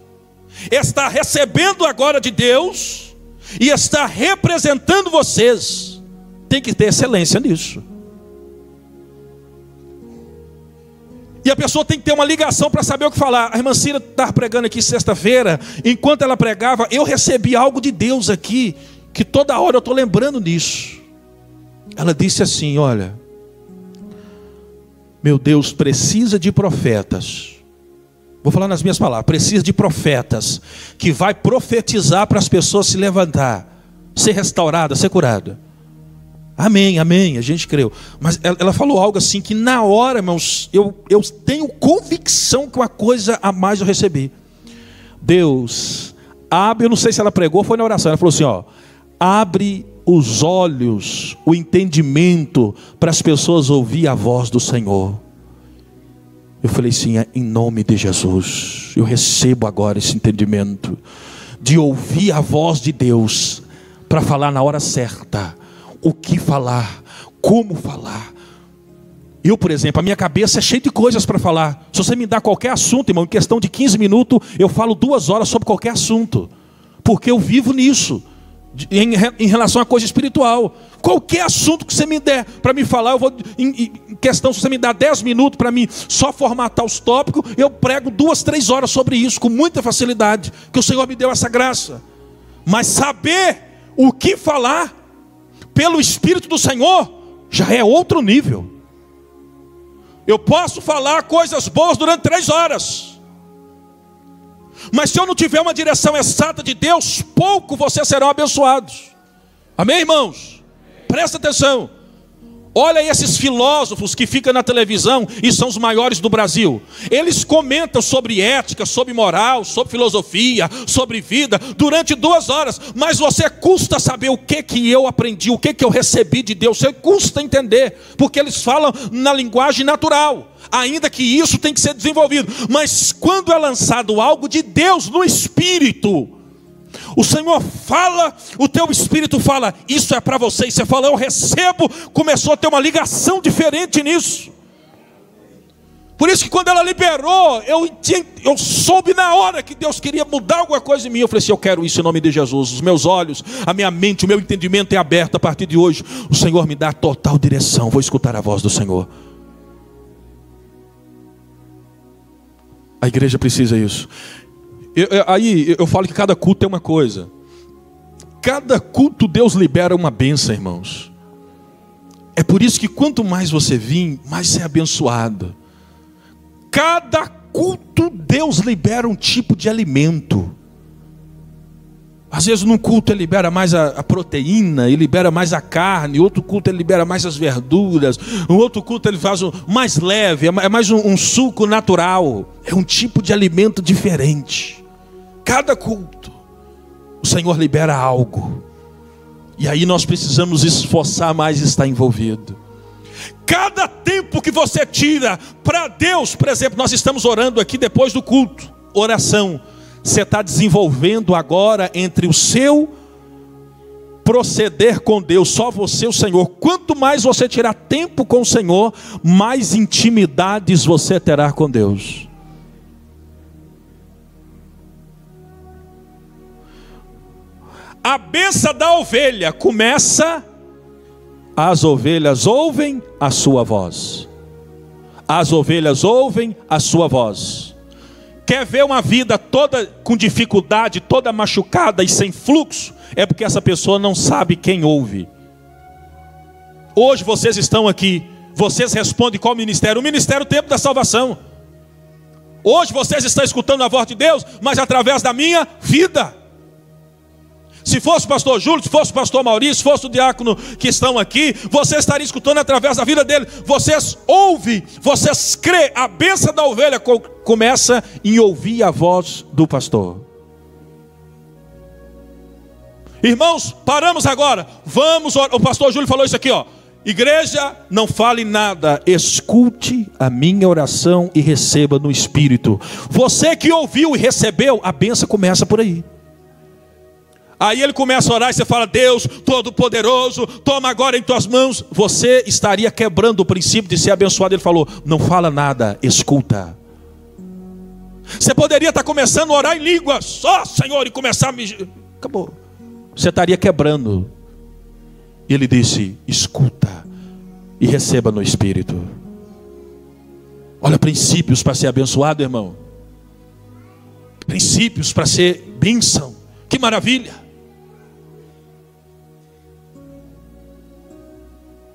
está recebendo agora de Deus e está representando vocês. Tem que ter excelência nisso. E a pessoa tem que ter uma ligação para saber o que falar. A irmã Cira estava pregando aqui sexta-feira. Enquanto ela pregava, eu recebi algo de Deus aqui, que toda hora eu estou lembrando disso. Ela disse assim: olha, meu Deus precisa de profetas. Vou falar nas minhas palavras. Precisa de profetas que vai profetizar para as pessoas se levantar, ser restaurada, ser curada. Amém, a gente creu. Mas ela falou algo assim que na hora, irmãos, eu tenho convicção que uma coisa a mais eu recebi. Deus, abre, eu não sei se ela pregou ou foi na oração. Ela falou assim, ó: abre os olhos, o entendimento, para as pessoas ouvir a voz do Senhor. Eu falei assim, em nome de Jesus, eu recebo agora esse entendimento, de ouvir a voz de Deus, para falar na hora certa, o que falar, como falar. Eu, por exemplo, a minha cabeça é cheia de coisas para falar. Se você me dá qualquer assunto, irmão, em questão de 15 minutos, eu falo 2 horas sobre qualquer assunto. Porque eu vivo nisso, em relação à coisa espiritual. Qualquer assunto que você me der para me falar, eu vou, em questão, se você me dá 10 minutos para mim só formatar os tópicos, eu prego 2, 3 horas sobre isso, com muita facilidade, que o Senhor me deu essa graça. Mas saber o que falar, pelo Espírito do Senhor, já é outro nível. Eu posso falar coisas boas durante 3 horas, mas se eu não tiver uma direção exata de Deus, pouco vocês serão abençoados. Amém, irmãos? Presta atenção. Olha esses filósofos que ficam na televisão e são os maiores do Brasil. Eles comentam sobre ética, sobre moral, sobre filosofia, sobre vida, durante 2 horas. Mas você custa saber o que eu aprendi, o que eu recebi de Deus. Você custa entender, porque eles falam na linguagem natural. Ainda que isso tem que ser desenvolvido. Mas quando é lançado algo de Deus no Espírito, o Senhor fala, o teu espírito fala, isso é para você. E você fala, eu recebo. Começou a ter uma ligação diferente nisso. Por isso que quando ela liberou, eu soube na hora que Deus queria mudar alguma coisa em mim. Eu falei assim, eu quero isso em nome de Jesus. Os meus olhos, a minha mente, o meu entendimento é aberto a partir de hoje. O Senhor me dá total direção. Vou escutar a voz do Senhor. A igreja precisa disso. Aí eu falo que cada culto é uma coisa. Cada culto Deus libera uma bênção, irmãos. É por isso que quanto mais você vir, mais você é abençoado. Cada culto Deus libera um tipo de alimento. Às vezes num culto ele libera mais a proteína, ele libera mais a carne. Outro culto ele libera mais as verduras. Um outro culto ele faz mais leve, é mais um suco natural. É um tipo de alimento diferente. Cada culto, o Senhor libera algo. E aí nós precisamos esforçar mais e estar envolvido. Cada tempo que você tira para Deus, por exemplo, nós estamos orando aqui depois do culto. Oração. Você está desenvolvendo agora entre o seu proceder com Deus, só você e o Senhor. Quanto mais você tirar tempo com o Senhor, mais intimidades você terá com Deus. A bênção da ovelha começa, as ovelhas ouvem a sua voz. As ovelhas ouvem a sua voz. Quer ver uma vida toda com dificuldade, toda machucada e sem fluxo? É porque essa pessoa não sabe quem ouve. Hoje vocês estão aqui, vocês respondem qual ministério? O ministério Tempo da Salvação. Hoje vocês estão escutando a voz de Deus, mas através da minha vida. Se fosse o pastor Júlio, se fosse o pastor Maurício, se fosse o diácono que estão aqui, você estaria escutando através da vida dele. Vocês ouvem, vocês crêem. A bênção da ovelha começa em ouvir a voz do pastor. Irmãos, paramos agora. Vamos orar. O pastor Júlio falou isso aqui, ó. Igreja, não fale nada, escute a minha oração e receba no Espírito. Você que ouviu e recebeu, a bênção começa por aí. Aí ele começa a orar e você fala, Deus Todo-Poderoso, toma agora em tuas mãos. Você estaria quebrando o princípio de ser abençoado. Ele falou, não fala nada, escuta. Você poderia estar começando a orar em línguas, só Senhor, e começar a me... Acabou. Você estaria quebrando. E ele disse, escuta e receba no Espírito. Olha, princípios para ser abençoado, irmão. Princípios para ser bênção. Que maravilha.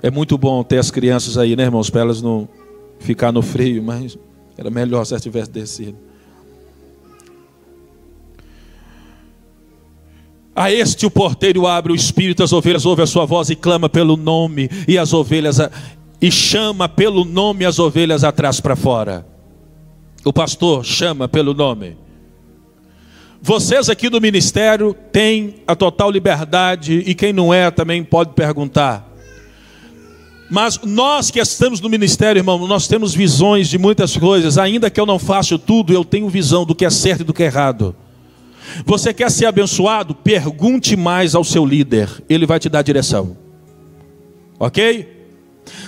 É muito bom ter as crianças aí, né, irmãos? Para elas não ficar no frio, mas era melhor se elas tivessem descido. A este o porteiro abre o espírito, as ovelhas ouvem a sua voz e clama pelo nome, e as ovelhas e chama pelo nome as ovelhas atrás para fora. O pastor chama pelo nome. Vocês aqui do ministério têm a total liberdade, e quem não é também pode perguntar. Mas nós que estamos no ministério, irmão, nós temos visões de muitas coisas. Ainda que eu não faça tudo, eu tenho visão do que é certo e do que é errado. Você quer ser abençoado? Pergunte mais ao seu líder, ele vai te dar direção. Ok?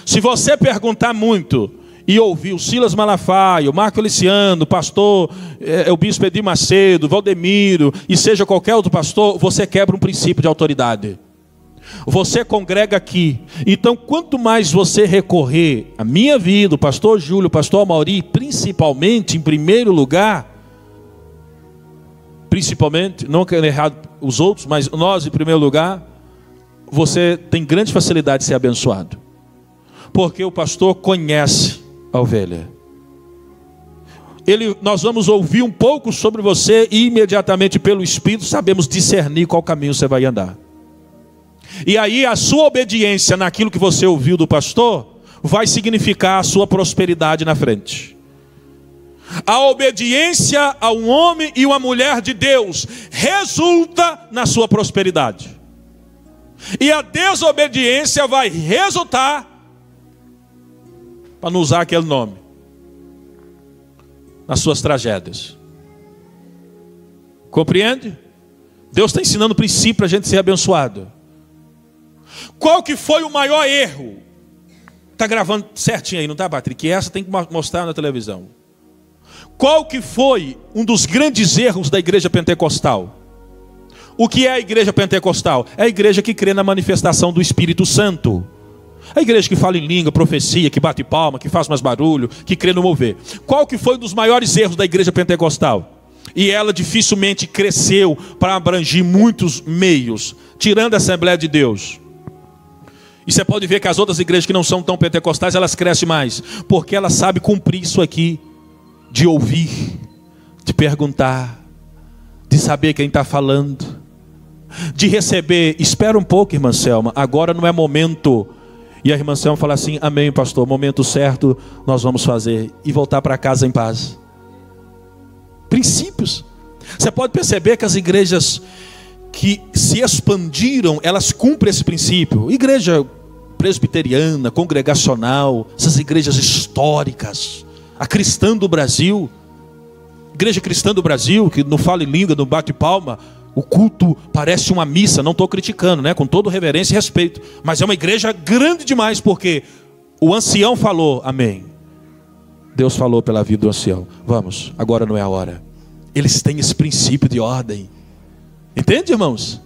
Se você perguntar muito e ouvir o Silas Malafaia, o Marco Feliciano, o pastor, o bispo Edir Macedo, Valdemiro, e seja qualquer outro pastor, você quebra um princípio de autoridade. Você congrega aqui. Então, quanto mais você recorrer à minha vida, o pastor Júlio, o pastor Amauri, principalmente, em primeiro lugar, principalmente, não querendo errar os outros, mas nós em primeiro lugar, você tem grande facilidade de ser abençoado. Porque o pastor conhece a ovelha. Nós vamos ouvir um pouco sobre você e imediatamente pelo Espírito sabemos discernir qual caminho você vai andar. E aí a sua obediência naquilo que você ouviu do pastor vai significar a sua prosperidade na frente. A obediência a um homem e uma mulher de Deus resulta na sua prosperidade. E a desobediência vai resultar, para não usar aquele nome, nas suas tragédias. Compreende? Deus está ensinando o princípio para a gente ser abençoado. Qual que foi o maior erro? Está gravando certinho aí, não está, Patrick? Essa tem que mostrar na televisão. Qual que foi um dos grandes erros da igreja pentecostal? O que é a igreja pentecostal? É a igreja que crê na manifestação do Espírito Santo. A igreja que fala em língua, profecia, que bate palma, que faz mais barulho, que crê no mover. Qual que foi um dos maiores erros da igreja pentecostal? E ela dificilmente cresceu para abranger muitos meios, tirando a Assembleia de Deus. E você pode ver que as outras igrejas que não são tão pentecostais, elas crescem mais. Porque elas sabem cumprir isso aqui. De ouvir, de perguntar, de saber quem está falando, de receber. Espera um pouco, irmã Selma, agora não é momento. E a irmã Selma fala assim: amém, pastor, momento certo nós vamos fazer. E voltar para casa em paz. Princípios. Você pode perceber que as igrejas que se expandiram, elas cumprem esse princípio. Igreja presbiteriana, congregacional, essas igrejas históricas. A cristã do Brasil, igreja cristã do Brasil, que não fala em língua, não bate palma, o culto parece uma missa, não estou criticando, né? Com todo reverência e respeito, mas é uma igreja grande demais, porque o ancião falou, amém. Deus falou pela vida do ancião, vamos, agora não é a hora. Eles têm esse princípio de ordem, entende, irmãos?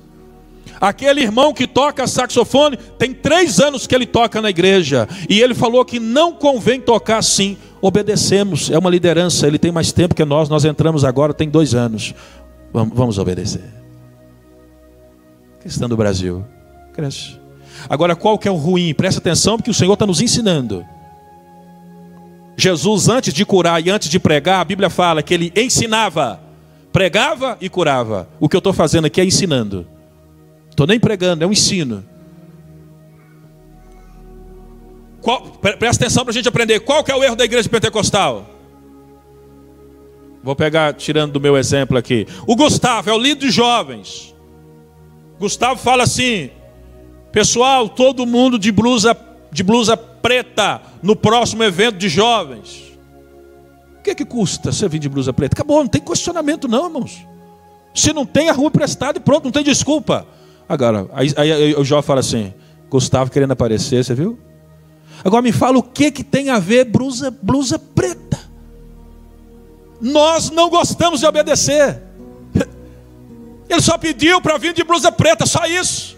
Aquele irmão que toca saxofone, tem 3 anos que ele toca na igreja, e ele falou que não convém tocar assim. Obedecemos, é uma liderança, ele tem mais tempo que nós entramos agora, tem 2 anos. Vamos obedecer. Cristã do Brasil, cresce. Agora qual que é o ruim? Presta atenção, porque o Senhor está nos ensinando. Jesus, antes de curar e antes de pregar, a Bíblia fala que ele ensinava, pregava e curava. O que eu estou fazendo aqui é ensinando. Estou nem pregando, é um ensino. Presta atenção para a gente aprender. Qual que é o erro da igreja pentecostal? Vou pegar, tirando do meu exemplo aqui. O Gustavo é o líder de jovens. Gustavo fala assim: pessoal, todo mundo de blusa preta no próximo evento de jovens. O que custa você vir de blusa preta? Acabou, não tem questionamento não, irmãos. Se não tem, a rua emprestada e pronto, não tem desculpa. Agora, aí o jovem fala assim: Gustavo querendo aparecer, você viu? Agora me fala o que tem a ver blusa preta. Nós não gostamos de obedecer. Ele só pediu para vir de blusa preta, só isso.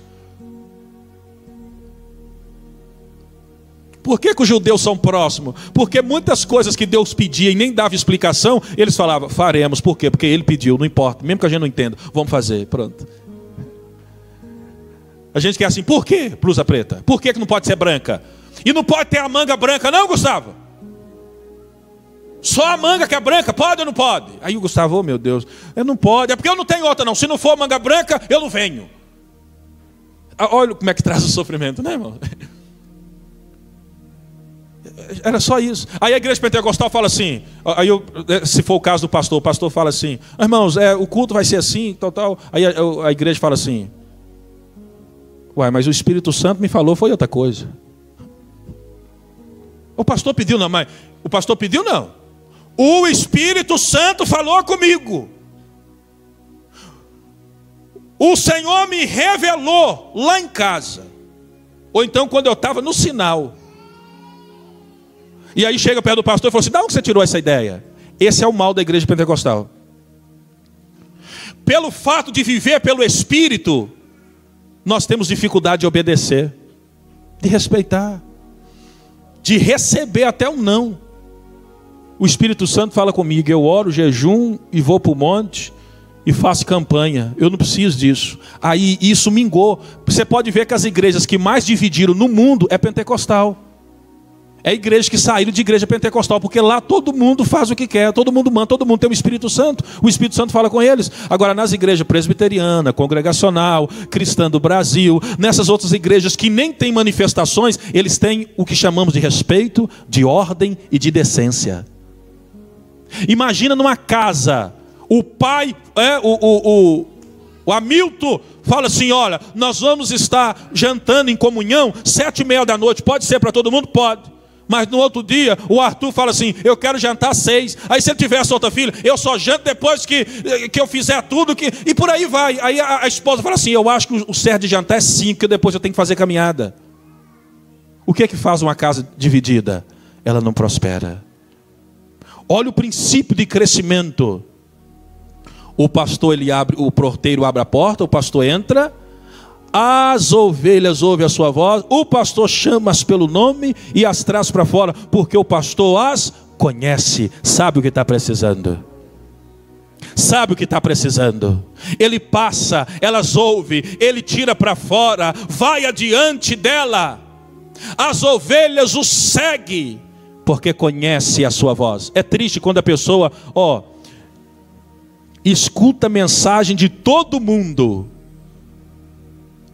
Por que os judeus são próximos? Porque muitas coisas que Deus pedia e nem dava explicação, eles falavam, faremos. Por quê? Porque ele pediu, não importa, mesmo que a gente não entenda, vamos fazer, pronto. A gente quer assim, por que blusa preta? Por que não pode ser branca? E não pode ter a manga branca não, Gustavo? Só a manga que é branca, pode ou não pode? Aí o Gustavo, oh meu Deus, eu não pode, é porque eu não tenho outra não. Se não for manga branca, eu não venho. Olha como é que traz o sofrimento, né, irmão? Era só isso. Aí a igreja pentecostal fala assim, aí se for o caso do pastor, o pastor fala assim, irmãos, o culto vai ser assim, tal. Aí a igreja fala assim, uai, mas o Espírito Santo me falou, foi outra coisa. O pastor pediu não, mas o pastor pediu não. O Espírito Santo falou comigo. o Senhor me revelou lá em casa, ou então quando eu estava no sinal. E aí chega perto do pastor e fala assim: de onde você tirou essa ideia? Esse é o mal da igreja pentecostal. Pelo fato de viver pelo Espírito, nós temos dificuldade de obedecer, de respeitar, de receber até um não. O Espírito Santo fala comigo, eu oro, jejum e vou para o monte e faço campanha. Eu não preciso disso. Aí isso mingou. Você pode ver que as igrejas que mais dividiram no mundo é pentecostal. É igrejas que saíram de igreja pentecostal, porque lá todo mundo faz o que quer, todo mundo manda, todo mundo tem o Espírito Santo. O Espírito Santo fala com eles. Agora nas igrejas presbiteriana, congregacional, cristã do Brasil, nessas outras igrejas que nem têm manifestações, eles têm o que chamamos de respeito, de ordem e de decência. Imagina numa casa, o pai, o Hamilton fala assim: olha, nós vamos estar jantando em comunhão 7h30 da noite, pode ser para todo mundo? Pode. Mas no outro dia, o Arthur fala assim: eu quero jantar 6. Aí se ele tivesse outra filha, eu só janto depois que eu fizer tudo. E por aí vai. Aí a esposa fala assim: eu acho que o certo de jantar é 5, que depois eu tenho que fazer caminhada. O que é que faz uma casa dividida? Ela não prospera. Olha o princípio de crescimento. O pastor, ele abre, o porteiro abre a porta, o pastor entra, as ovelhas ouvem a sua voz, o pastor chama-as pelo nome e as traz para fora, porque o pastor as conhece, sabe o que está precisando. Sabe o que está precisando. Ele passa, elas ouvem, ele tira para fora, vai adiante dela. As ovelhas o seguem, porque conhece a sua voz. É triste quando a pessoa, escuta a mensagem de todo mundo.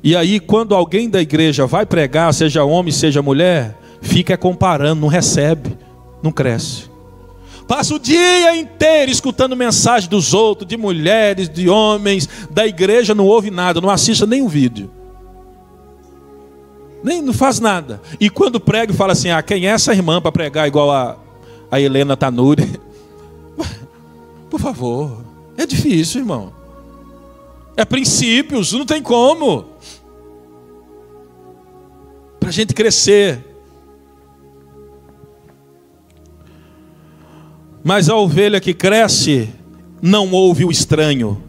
E aí quando alguém da igreja vai pregar, seja homem, seja mulher, fica comparando, não recebe, não cresce. Passa o dia inteiro escutando mensagem dos outros, de mulheres, de homens, da igreja, não ouve nada, não assiste nenhum vídeo. Não faz nada. E quando prega, fala assim: quem é essa irmã para pregar igual a Helena Tanuri? Por favor, é difícil, irmão. É princípios, não tem como. Para a gente crescer. Mas a ovelha que cresce não ouve o estranho.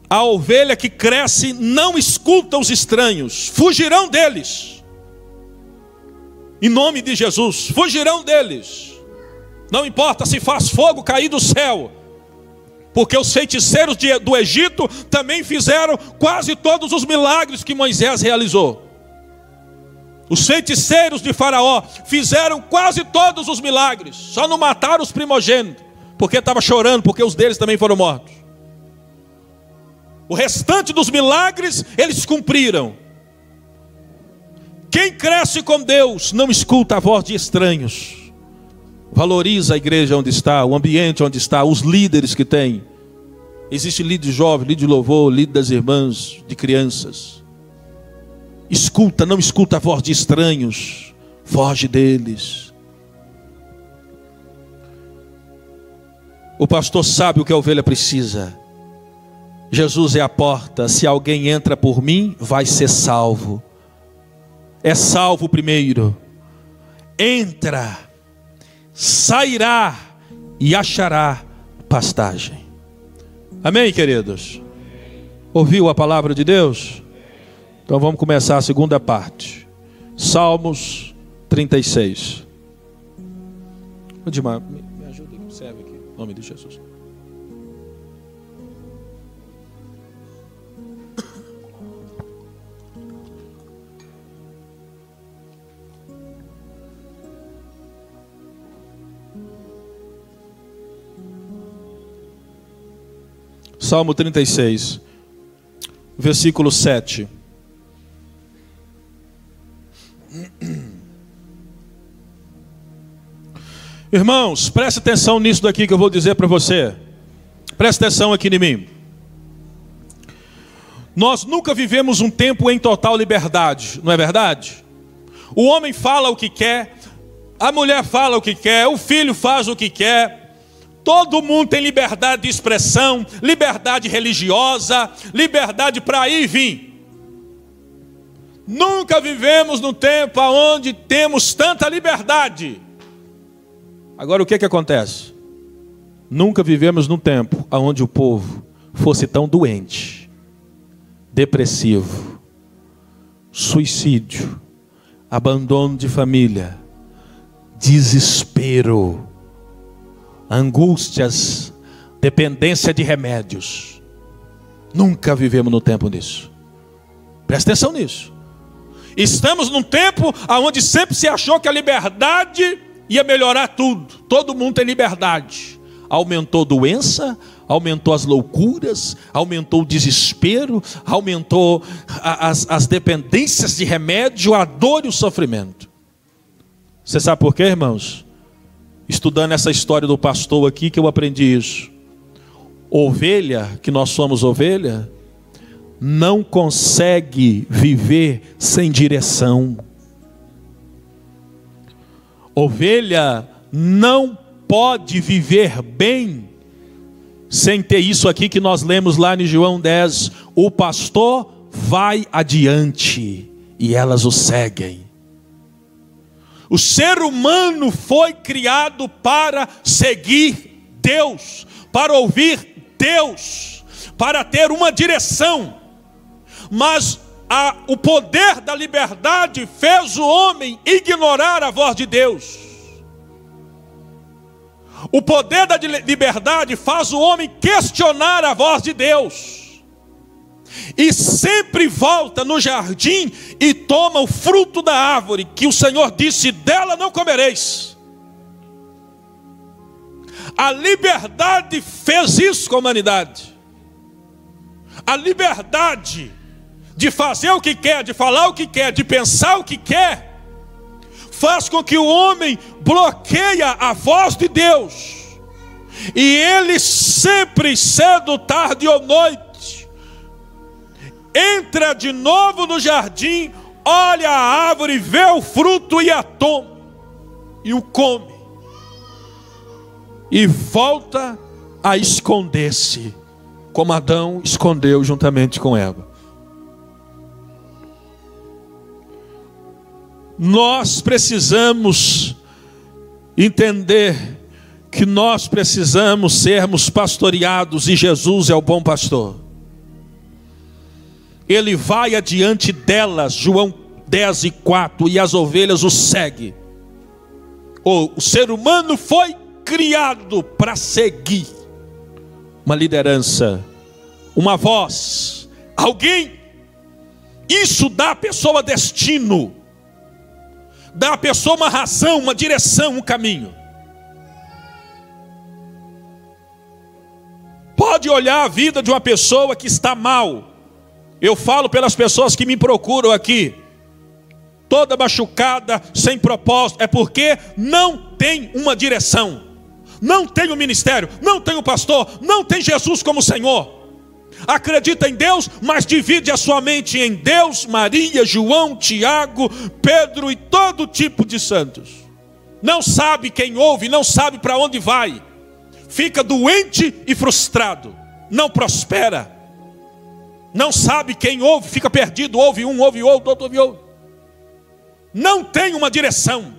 A ovelha que cresce não escuta os estranhos. Fugirão deles. Em nome de Jesus, fugirão deles. Não importa se faz fogo cair do céu. Porque os feiticeiros do Egito também fizeram quase todos os milagres que Moisés realizou. Os feiticeiros de Faraó fizeram quase todos os milagres. Só não mataram os primogênitos, porque estava chorando, porque os deles também foram mortos. O restante dos milagres eles cumpriram. Quem cresce com Deus não escuta a voz de estranhos. Valoriza a igreja onde está, o ambiente onde está, os líderes que tem. Existe líder jovem, líder de louvor, líder das irmãs, de crianças. Escuta, não escuta a voz de estranhos. Foge deles. O pastor sabe o que a ovelha precisa. Jesus é a porta. Se alguém entra por mim, vai ser salvo. É salvo primeiro. Entra, sairá e achará pastagem. Amém, queridos? Ouviu a palavra de Deus? Então vamos começar a segunda parte. Salmos 36. Odimar, me ajuda aqui, serve aqui, em nome de Jesus. Salmo 36, versículo 7. Irmãos, preste atenção nisso daqui que eu vou dizer para você. Preste atenção aqui em mim. Nós nunca vivemos um tempo em total liberdade, não é verdade? O homem fala o que quer, a mulher fala o que quer, o filho faz o que quer. Todo mundo tem liberdade de expressão, liberdade religiosa, liberdade para ir e vir. Nunca vivemos num tempo onde temos tanta liberdade. Agora o que acontece? Nunca vivemos num tempo onde o povo fosse tão doente, depressivo, suicídio, abandono de família, desespero, angústias, dependência de remédios. Nunca vivemos no tempo disso. Presta atenção nisso. Estamos num tempo onde sempre se achou que a liberdade ia melhorar tudo. Todo mundo tem liberdade. Aumentou doença, aumentou as loucuras, aumentou o desespero, aumentou as dependências de remédio, a dor e o sofrimento. Você sabe por quê, irmãos? Estudando essa história do pastor aqui que eu aprendi isso. Ovelha, que nós somos ovelha, não consegue viver sem direção. Ovelha não pode viver bem sem ter isso aqui que nós lemos lá em João 10. O pastor vai adiante e elas o seguem. O ser humano foi criado para seguir Deus, para ouvir Deus, para ter uma direção. Mas o poder da liberdade fez o homem ignorar a voz de Deus. O poder da liberdade faz o homem questionar a voz de Deus. E sempre volta no jardim e toma o fruto da árvore que o Senhor disse: dela não comereis. A liberdade fez isso com a humanidade. A liberdade de fazer o que quer, de falar o que quer, de pensar o que quer, faz com que o homem bloqueie a voz de Deus. E ele sempre, cedo, tarde ou noite, entra de novo no jardim, olha a árvore, vê o fruto e a toma, e o come, e volta a esconder-se, como Adão escondeu juntamente com Eva. Nós precisamos entender que nós precisamos sermos pastoreados, e Jesus é o bom pastor. Ele vai adiante delas, João 10:4, e as ovelhas o seguem. O ser humano foi criado para seguir uma liderança, uma voz, alguém. Isso dá à pessoa destino, dá à pessoa uma razão, uma direção, um caminho. Pode olhar a vida de uma pessoa que está mal. Eu falo pelas pessoas que me procuram aqui, toda machucada, sem propósito, é porque não tem uma direção, não tem um ministério, não tem um pastor, não tem Jesus como Senhor. Acredita em Deus, mas divide a sua mente em Deus, Maria, João, Tiago, Pedro e todo tipo de santos. Não sabe quem ouve, não sabe para onde vai, fica doente e frustrado, não prospera. Não sabe quem ouve, fica perdido, ouve um, ouve outro, outro ouve outro. Não tem uma direção.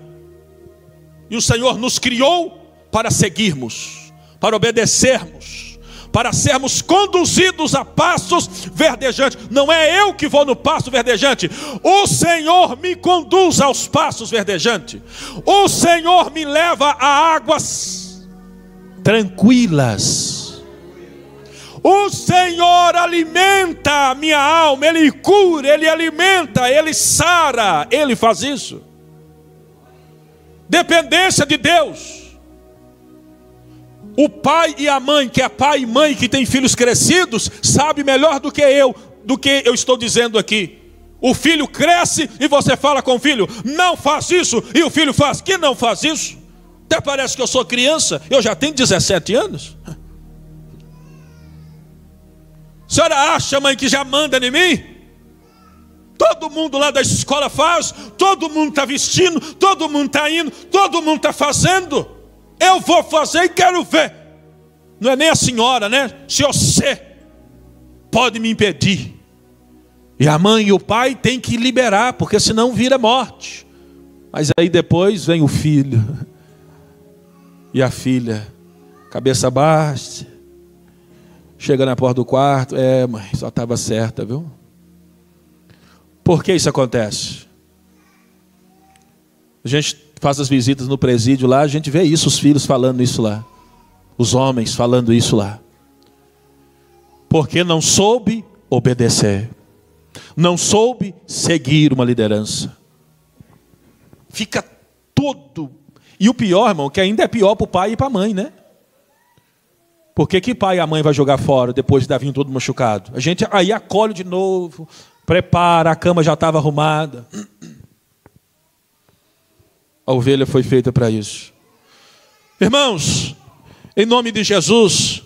E o Senhor nos criou para seguirmos, para obedecermos, para sermos conduzidos a passos verdejantes. Não é eu que vou no passo verdejante, o Senhor me conduz aos passos verdejantes. O Senhor me leva a águas tranquilas. O Senhor alimenta a minha alma, Ele cura, Ele alimenta, Ele sara, Ele faz isso. Dependência de Deus. O pai e a mãe, que é pai e mãe que tem filhos crescidos, sabe melhor do que eu estou dizendo aqui. O filho cresce e você fala com o filho: não faz isso, e o filho faz, que não faz isso. Até parece que eu sou criança, eu já tenho 17 anos. A senhora acha, mãe, que já manda em mim? Todo mundo lá da escola faz, todo mundo está vestindo, todo mundo está indo, todo mundo está fazendo. Eu vou fazer e quero ver. Não é nem a senhora, né? Se você pode me impedir. E a mãe e o pai têm que liberar, porque senão vira morte. Mas aí depois vem o filho. E a filha, cabeça baixa, chega na porta do quarto. Mãe, só estava certa, viu? Por que isso acontece? A gente faz as visitas no presídio lá, a gente vê isso, os filhos falando isso lá. Os homens falando isso lá. Porque não soube obedecer. Não soube seguir uma liderança. Fica todo. E o pior, irmão, que ainda é pior para o pai e para a mãe, né? Porque que pai e a mãe vai jogar fora depois de estar vindo todo machucado? A gente aí acolhe de novo, prepara, a cama já estava arrumada. A ovelha foi feita para isso. Irmãos, em nome de Jesus,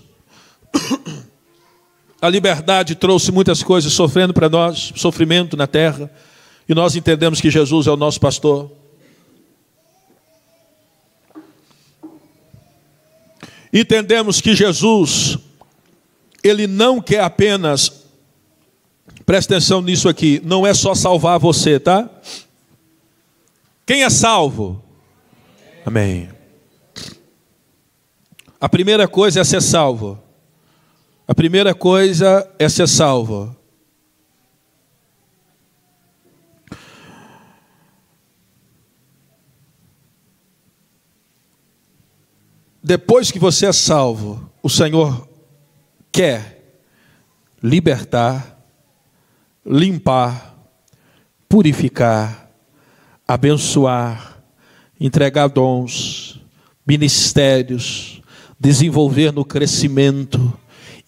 a liberdade trouxe muitas coisas sofrendo para nós, sofrimento na terra, e nós entendemos que Jesus é o nosso pastor. Entendemos que Jesus, Ele não quer apenas, presta atenção nisso aqui, não é só salvar você, tá? Quem é salvo? Amém. A primeira coisa é ser salvo. A primeira coisa é ser salvo. Depois que você é salvo, o Senhor quer libertar, limpar, purificar, abençoar, entregar dons, ministérios, desenvolver no crescimento,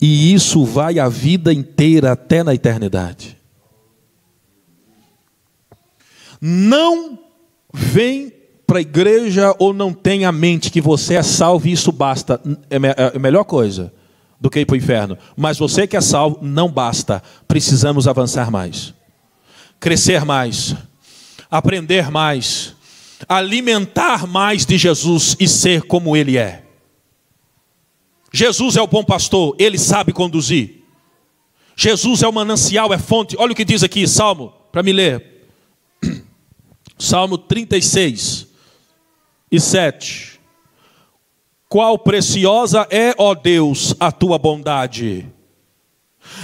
e isso vai a vida inteira até na eternidade. Não vem para a igreja ou não tem a mente que você é salvo e isso basta. É a melhor coisa do que ir para o inferno. Mas você que é salvo, não basta. Precisamos avançar mais. Crescer mais. Aprender mais. Alimentar mais de Jesus e ser como Ele é. Jesus é o bom pastor, Ele sabe conduzir. Jesus é o manancial, é fonte. Olha o que diz aqui, Salmo, para me ler. Salmo 36 e 7. Qual preciosa é, ó Deus, a tua bondade.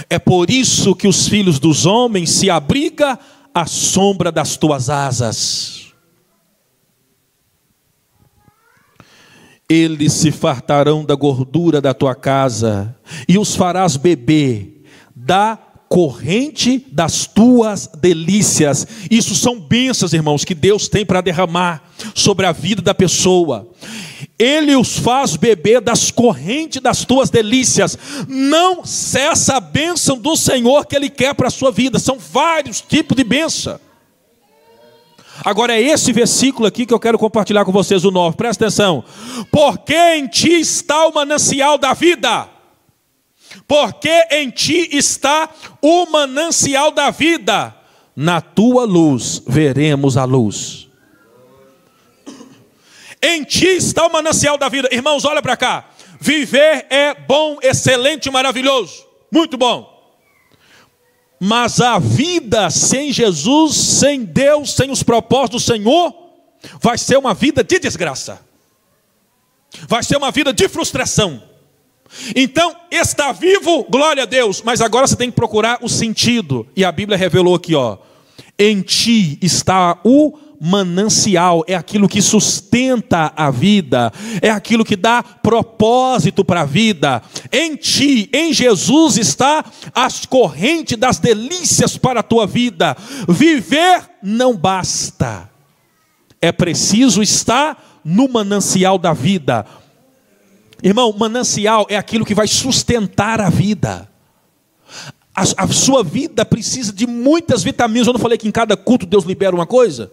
É por isso que os filhos dos homens se abrigam à sombra das tuas asas. Eles se fartarão da gordura da tua casa, e os farás beber da corrente das tuas delícias. Isso são bênçãos, irmãos, que Deus tem para derramar sobre a vida da pessoa. Ele os faz beber das correntes das tuas delícias. Não cessa a bênção do Senhor que Ele quer para a sua vida. São vários tipos de bênção. Agora é esse versículo aqui que eu quero compartilhar com vocês, o 9. Presta atenção. Porque em ti está o manancial da vida. Porque em ti está o manancial da vida. Na tua luz veremos a luz. Em ti está o manancial da vida. Irmãos, olha para cá. Viver é bom, excelente, maravilhoso. Muito bom. Mas a vida sem Jesus, sem Deus, sem os propósitos do Senhor, vai ser uma vida de desgraça. Vai ser uma vida de frustração. Então, está vivo, glória a Deus, mas agora você tem que procurar o sentido. E a Bíblia revelou aqui, ó. Em ti está o manancial, é aquilo que sustenta a vida, é aquilo que dá propósito para a vida. Em ti, em Jesus está as correntes das delícias para a tua vida. Viver não basta, é preciso estar no manancial da vida. Irmão, manancial é aquilo que vai sustentar a vida. A sua vida precisa de muitas vitaminas. Eu não falei que em cada culto Deus libera uma coisa?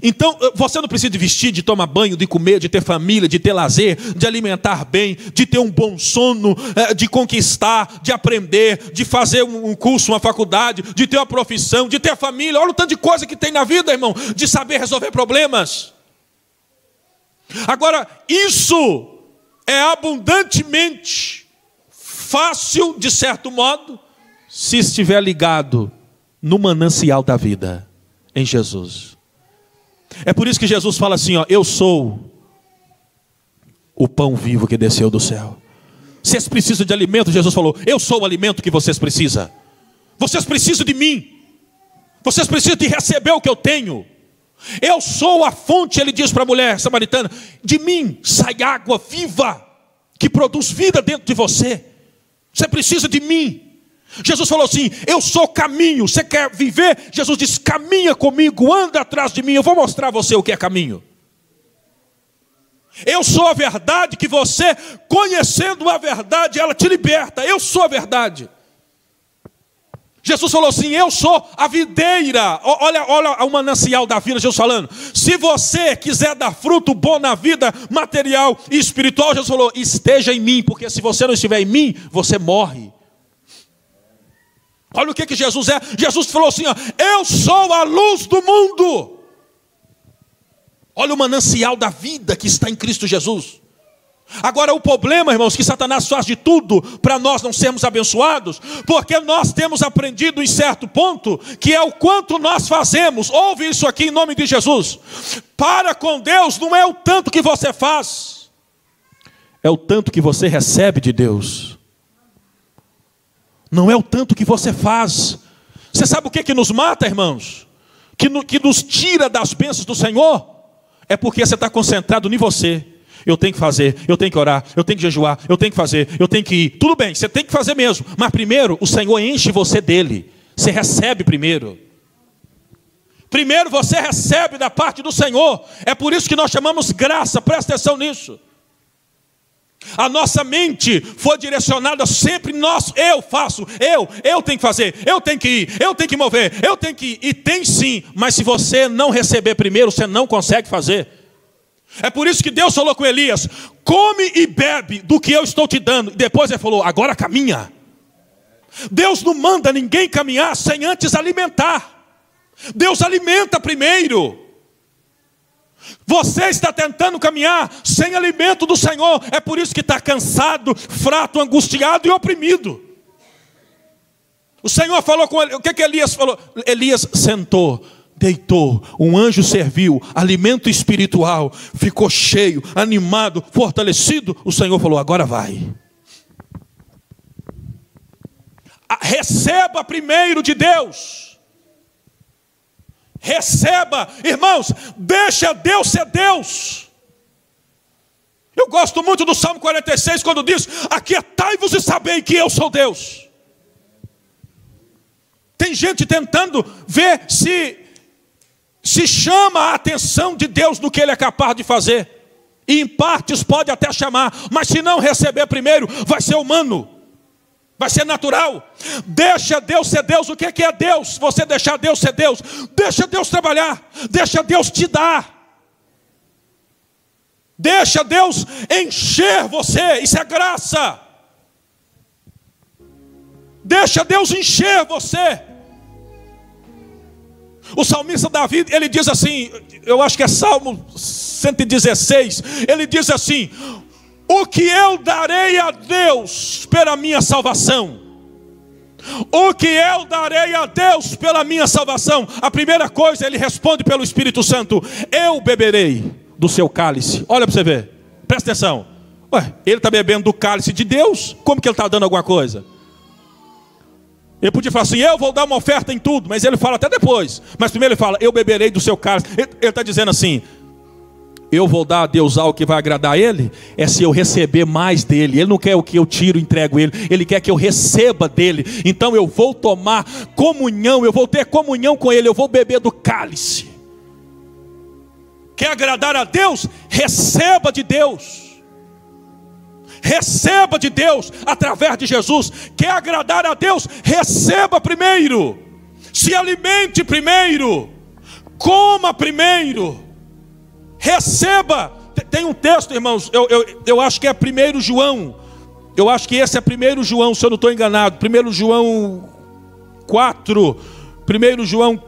Então, você não precisa de vestir, de tomar banho, de comer, de ter família, de ter lazer, de alimentar bem, de ter um bom sono, de conquistar, de aprender, de fazer um curso, uma faculdade, de ter uma profissão, de ter família. Olha o tanto de coisa que tem na vida, irmão, de saber resolver problemas. Agora, isso é abundantemente fácil, de certo modo, se estiver ligado no manancial da vida, em Jesus. É por isso que Jesus fala assim, ó, eu sou o pão vivo que desceu do céu. Vocês precisam de alimento, Jesus falou, eu sou o alimento que vocês precisam. Vocês precisam de mim. Vocês precisam de receber o que eu tenho. Eu sou a fonte, ele diz para a mulher samaritana, de mim sai água viva, que produz vida dentro de você. Você precisa de mim. Jesus falou assim, eu sou o caminho. Você quer viver? Jesus disse, caminha comigo, anda atrás de mim, eu vou mostrar a você o que é caminho. Eu sou a verdade, que você, conhecendo a verdade, ela te liberta. Eu sou a verdade. Jesus falou assim, eu sou a videira. Olha o manancial da vida, Jesus falando. Se você quiser dar fruto bom na vida material e espiritual, Jesus falou, esteja em mim, porque se você não estiver em mim, você morre. Olha o que Jesus é. Jesus falou assim, ó, eu sou a luz do mundo. Olha o manancial da vida que está em Cristo Jesus. Agora o problema, irmãos, que Satanás faz de tudo para nós não sermos abençoados, porque nós temos aprendido em certo ponto, que é o quanto nós fazemos. Ouve isso aqui em nome de Jesus. Para com Deus não é o tanto que você faz, é o tanto que você recebe de Deus. Não é o tanto que você faz. Você sabe o que nos mata, irmãos? Que nos tira das bênçãos do Senhor? É porque você está concentrado em você. Eu tenho que fazer, eu tenho que orar, eu tenho que jejuar, eu tenho que fazer, eu tenho que ir. Tudo bem, você tem que fazer mesmo. Mas primeiro, o Senhor enche você dele. Você recebe primeiro. Primeiro você recebe da parte do Senhor. É por isso que nós chamamos graça. Presta atenção nisso. A nossa mente foi direcionada sempre, eu faço, eu tenho que fazer, eu tenho que ir, eu tenho que mover, eu tenho que ir. E tem sim, mas se você não receber primeiro, você não consegue fazer. É por isso que Deus falou com Elias, come e bebe do que eu estou te dando. E depois ele falou, agora caminha. Deus não manda ninguém caminhar sem antes alimentar. Deus alimenta primeiro. Você está tentando caminhar sem alimento do Senhor. É por isso que está cansado, fraco, angustiado e oprimido. O Senhor falou com ele. O que Elias falou? Elias sentou, deitou, um anjo serviu, alimento espiritual, ficou cheio, animado, fortalecido. O Senhor falou, agora vai. Receba primeiro de Deus. Receba, irmãos, deixa Deus ser Deus. Eu gosto muito do Salmo 46, quando diz, aquietai-vos e sabei que eu sou Deus. Tem gente tentando ver se chama a atenção de Deus no que Ele é capaz de fazer. E em partes pode até chamar, mas se não receber primeiro, vai ser humano. Vai ser natural. Deixa Deus ser Deus. O que é Deus? Você deixar Deus ser Deus. Deixa Deus trabalhar. Deixa Deus te dar. Deixa Deus encher você. Isso é graça. Deixa Deus encher você. O salmista Davi, ele diz assim, eu acho que é Salmo 116. Ele diz assim, o que eu darei a Deus pela minha salvação? O que eu darei a Deus pela minha salvação? A primeira coisa, ele responde pelo Espírito Santo, eu beberei do seu cálice. Olha para você ver, presta atenção. Ué, ele está bebendo do cálice de Deus, como que ele está dando alguma coisa? Ele podia falar assim, eu vou dar uma oferta em tudo, mas ele fala até depois. Mas primeiro ele fala, eu beberei do seu cálice. Ele está dizendo assim, eu vou dar a Deus algo que vai agradar a Ele, é se eu receber mais dEle. Ele não quer o que eu tiro e entrego Ele, Ele quer que eu receba dEle. Então eu vou tomar comunhão, eu vou ter comunhão com Ele, eu vou beber do cálice. Quer agradar a Deus? Receba de Deus. Receba de Deus através de Jesus. Quer agradar a Deus? Receba primeiro. Se alimente primeiro. Coma primeiro. Receba. Tem um texto, irmãos, eu acho que é 1 João. Eu acho que esse é 1 João, se eu não estou enganado. 1 João 4. 1 João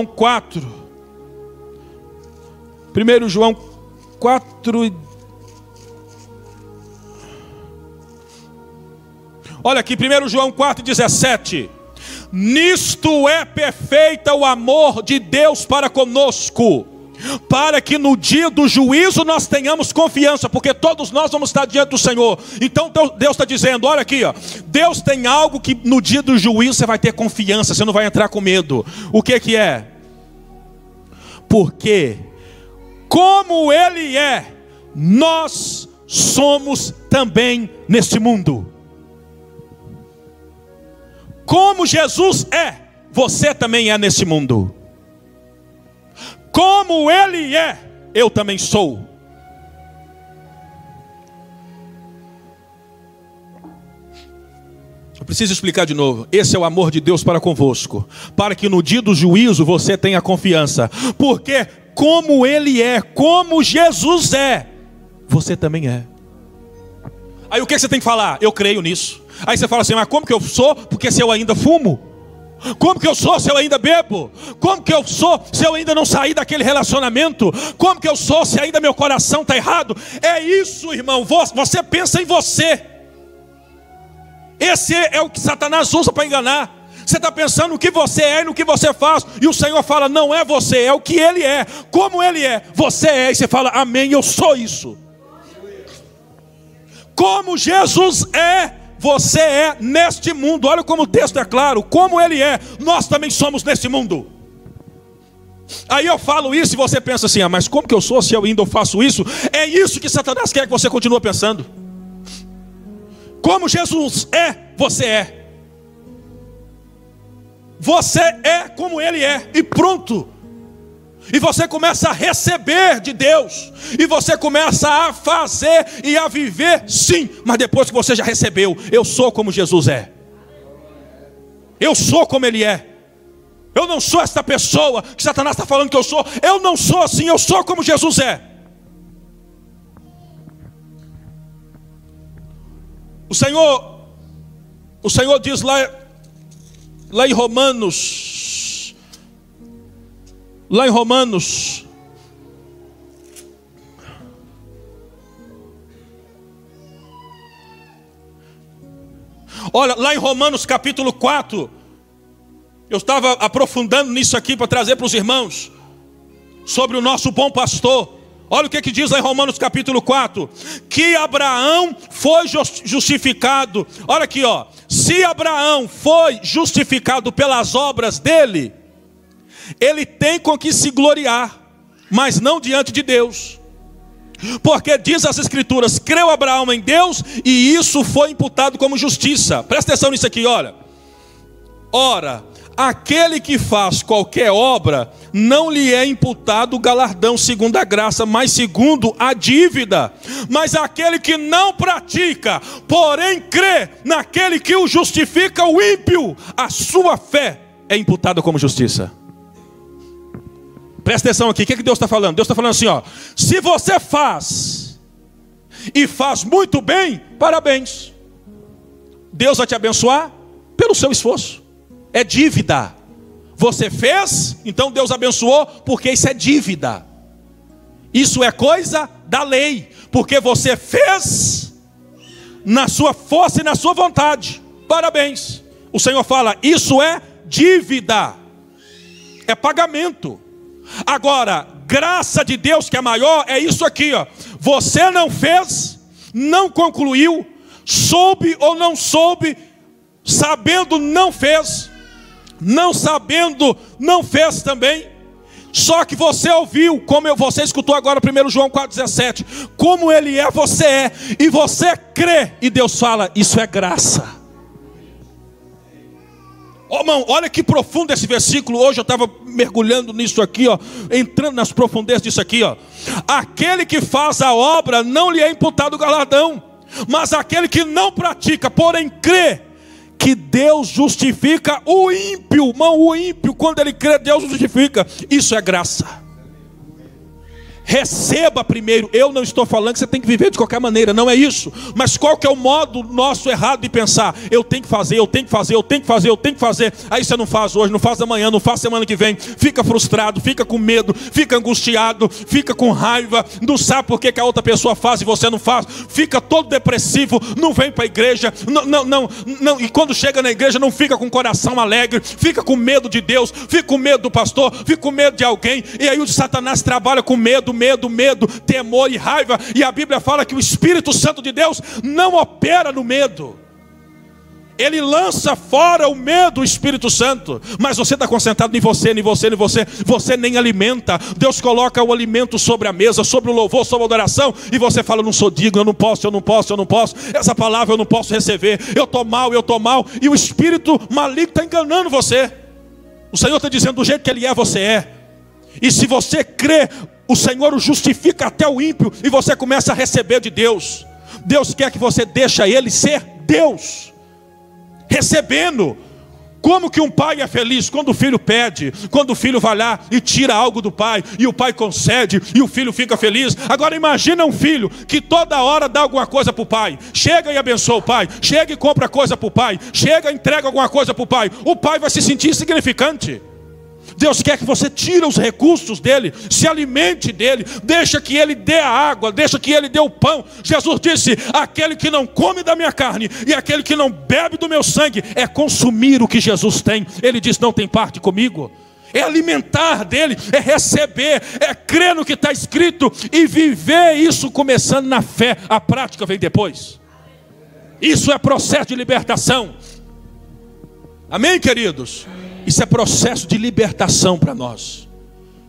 4. 1 João 4. Olha aqui, 1 João 4,17. Nisto é perfeita o amor de Deus para conosco, para que no dia do juízo nós tenhamos confiança, porque todos nós vamos estar diante do Senhor. Então Deus está dizendo, olha aqui, ó, Deus tem algo que no dia do juízo você vai ter confiança, você não vai entrar com medo. O que é? Porque como Ele é, nós somos também neste mundo. Como Jesus é, você também é nesse mundo. Como Ele é, eu também sou. Eu preciso explicar de novo. Esse é o amor de Deus para convosco, para que no dia do juízo você tenha confiança. Porque como Ele é, como Jesus é, você também é. Aí o que você tem que falar? Eu creio nisso. Aí você fala assim, mas como que eu sou? Porque se eu ainda fumo? Como que eu sou se eu ainda bebo? Como que eu sou se eu ainda não saí daquele relacionamento? Como que eu sou se ainda meu coração está errado? É isso, irmão, você pensa em você. Esse é o que Satanás usa para enganar. Você está pensando no que você é e no que você faz, e o Senhor fala, não é você, é o que Ele é. Como Ele é, você é, e você fala, amém, eu sou isso. Como Jesus é, você é neste mundo. Olha como o texto é claro. Como Ele é, nós também somos neste mundo. Aí eu falo isso e você pensa assim, mas como que eu sou se eu ainda faço isso? É isso que Satanás quer que você continue pensando. Como Jesus é, você é. Você é como Ele é, e pronto. E você começa a receber de Deus, e você começa a fazer e a viver, sim. Mas depois que você já recebeu, eu sou como Jesus é. Eu sou como Ele é. Eu não sou esta pessoa que Satanás está falando que eu sou. Eu não sou assim, eu sou como Jesus é. O Senhor diz lá em Romanos, olha, lá em Romanos capítulo 4, eu estava aprofundando nisso aqui para trazer para os irmãos, sobre o nosso bom pastor. Olha o que diz lá em Romanos capítulo 4, que Abraão foi justificado. Olha aqui, ó. Se Abraão foi justificado pelas obras dele, ele tem com que se gloriar, mas não diante de Deus. Porque diz as Escrituras, creu Abraão em Deus, e isso foi imputado como justiça. Presta atenção nisso aqui, olha. Ora, aquele que faz qualquer obra, não lhe é imputado o galardão segundo a graça, mas segundo a dívida. Mas aquele que não pratica, porém crê naquele que o justifica, o ímpio, a sua fé é imputada como justiça. Presta atenção aqui, o que Deus está falando? Deus está falando assim, ó, se você faz, e faz muito bem, parabéns. Deus vai te abençoar pelo seu esforço. É dívida. Você fez, então Deus abençoou, porque isso é dívida. Isso é coisa da lei, porque você fez na sua força e na sua vontade. Parabéns. O Senhor fala, isso é dívida. É pagamento. Agora, graça de Deus que é maior, é isso aqui, ó. Você não fez, não concluiu, soube ou não soube, sabendo não fez, não sabendo não fez também. Só que você ouviu, como você escutou agora 1 João 4,17, como Ele é, você é, e você crê, e Deus fala, isso é graça. Oh, irmão, olha que profundo esse versículo. Hoje eu estava mergulhando nisso aqui, ó, entrando nas profundezas disso aqui, ó. Aquele que faz a obra não lhe é imputado o galardão, mas aquele que não pratica, porém crê que Deus justifica o ímpio. Irmão, o ímpio, quando ele crê, Deus justifica. Isso é graça. Receba primeiro. Eu não estou falando que você tem que viver de qualquer maneira, não é isso. Mas qual que é o modo nosso errado de pensar? Eu tenho que fazer, eu tenho que fazer, eu tenho que fazer, eu tenho que fazer. Aí você não faz hoje, não faz amanhã, não faz semana que vem. Fica frustrado, fica com medo, fica angustiado, fica com raiva. Não sabe por que a outra pessoa faz e você não faz. Fica todo depressivo, não vem para a igreja. Não. E quando chega na igreja não fica com o coração alegre. Fica com medo de Deus, fica com medo do pastor, fica com medo de alguém. E aí o Satanás trabalha com medo, temor e raiva. E a Bíblia fala que o Espírito Santo de Deus não opera no medo. Ele lança fora o medo, o Espírito Santo. Mas você está concentrado em você. Você nem alimenta. Deus coloca o alimento sobre a mesa, sobre o louvor, sobre a adoração. E você fala, eu não sou digno, eu não posso. Essa palavra eu não posso receber. Eu estou mal. E o espírito maligno está enganando você. O Senhor está dizendo, do jeito que Ele é, você é. E se você crê, o Senhor o justifica até o ímpio. E você começa a receber de Deus. Deus quer que você deixe Ele ser Deus. Recebendo. Como que um pai é feliz? Quando o filho pede, quando o filho vai lá e tira algo do pai, e o pai concede, e o filho fica feliz. Agora imagina um filho que toda hora dá alguma coisa para o pai. Chega e abençoa o pai, chega e compra coisa para o pai, chega e entrega alguma coisa para o pai. O pai vai se sentir insignificante. Deus quer que você tire os recursos dele, se alimente dele, deixa que ele dê a água, deixa que ele dê o pão. Jesus disse, aquele que não come da minha carne e aquele que não bebe do meu sangue, é consumir o que Jesus tem. Ele disse, não tem parte comigo. É alimentar dele, é receber, é crer no que está escrito e viver isso começando na fé. A prática vem depois. Isso é processo de libertação. Amém, queridos? Isso é processo de libertação para nós,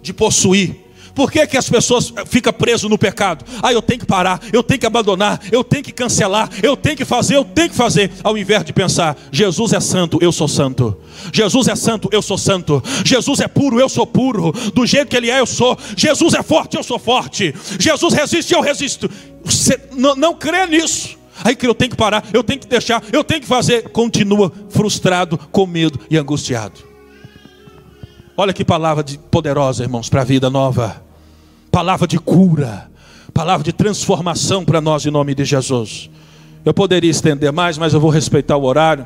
de possuir. Por que as pessoas ficam presas no pecado? Eu tenho que parar, eu tenho que abandonar, eu tenho que cancelar, eu tenho que fazer, ao invés de pensar, Jesus é santo, eu sou santo. Jesus é santo, eu sou santo. Jesus é puro, eu sou puro. Do jeito que Ele é, eu sou. Jesus é forte, eu sou forte. Jesus resiste, eu resisto. Você não crê nisso. Aí que eu tenho que parar, eu tenho que deixar, eu tenho que fazer. Continua frustrado, com medo e angustiado. Olha que palavra poderosa, irmãos, para a vida nova. Palavra de cura, palavra de transformação para nós em nome de Jesus. Eu poderia estender mais, mas eu vou respeitar o horário.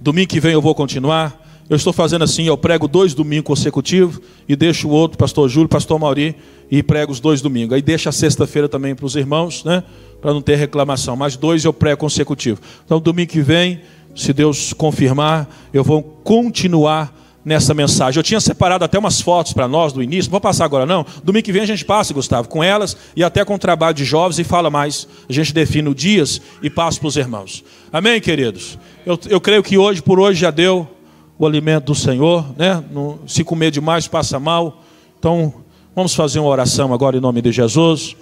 Domingo que vem eu vou continuar. Eu estou fazendo assim, eu prego 2 domingos consecutivos e deixo o outro, pastor Júlio, pastor Mauri, e prego os 2 domingos. Aí deixa a sexta-feira também para os irmãos, né? Para não ter reclamação. Mas 2 eu prego consecutivo. Então domingo que vem, se Deus confirmar, eu vou continuar nessa mensagem. Eu tinha separado até umas fotos para nós do início, não vou passar agora não. Domingo que vem a gente passa, Gustavo, com elas e até com o trabalho de jovens e fala mais. A gente define os dias e passa para os irmãos. Amém, queridos? Eu creio que hoje, por hoje, já deu o alimento do Senhor, né? Se comer demais passa mal. Então vamos fazer uma oração agora em nome de Jesus.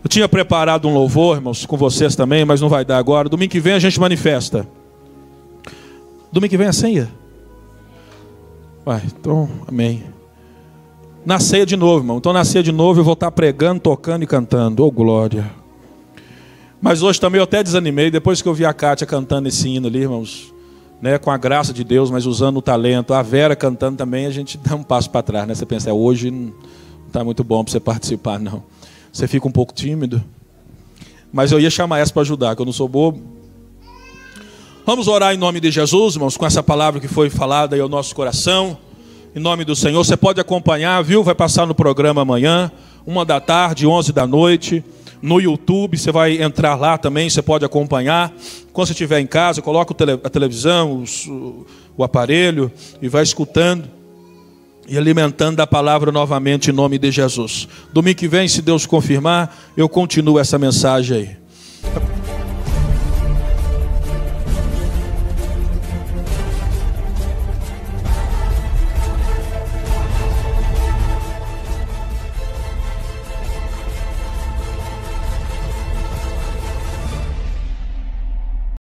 Eu tinha preparado um louvor, irmãos, com vocês também, mas não vai dar agora. Domingo que vem a gente manifesta. Domingo que vem é a ceia? Vai, então, amém. Na ceia de novo, irmão. Então na ceia de novo eu vou estar pregando, tocando e cantando. Oh, glória. Mas hoje também eu até desanimei, depois que eu vi a Kátia cantando esse hino ali, irmãos, né, com a graça de Deus, mas usando o talento. A Vera cantando também, a gente dá um passo para trás, né? Você pensa, hoje não está muito bom para você participar, não. Você fica um pouco tímido. Mas eu ia chamar essa para ajudar, que eu não sou bobo. Vamos orar em nome de Jesus, irmãos, com essa palavra que foi falada aí ao nosso coração. Em nome do Senhor, você pode acompanhar, viu? Vai passar no programa amanhã, 13h, 11h. No YouTube, você vai entrar lá também, você pode acompanhar. Quando você estiver em casa, coloca a televisão, o aparelho e vai escutando e alimentando da palavra novamente em nome de Jesus. Domingo que vem, se Deus confirmar, eu continuo essa mensagem aí.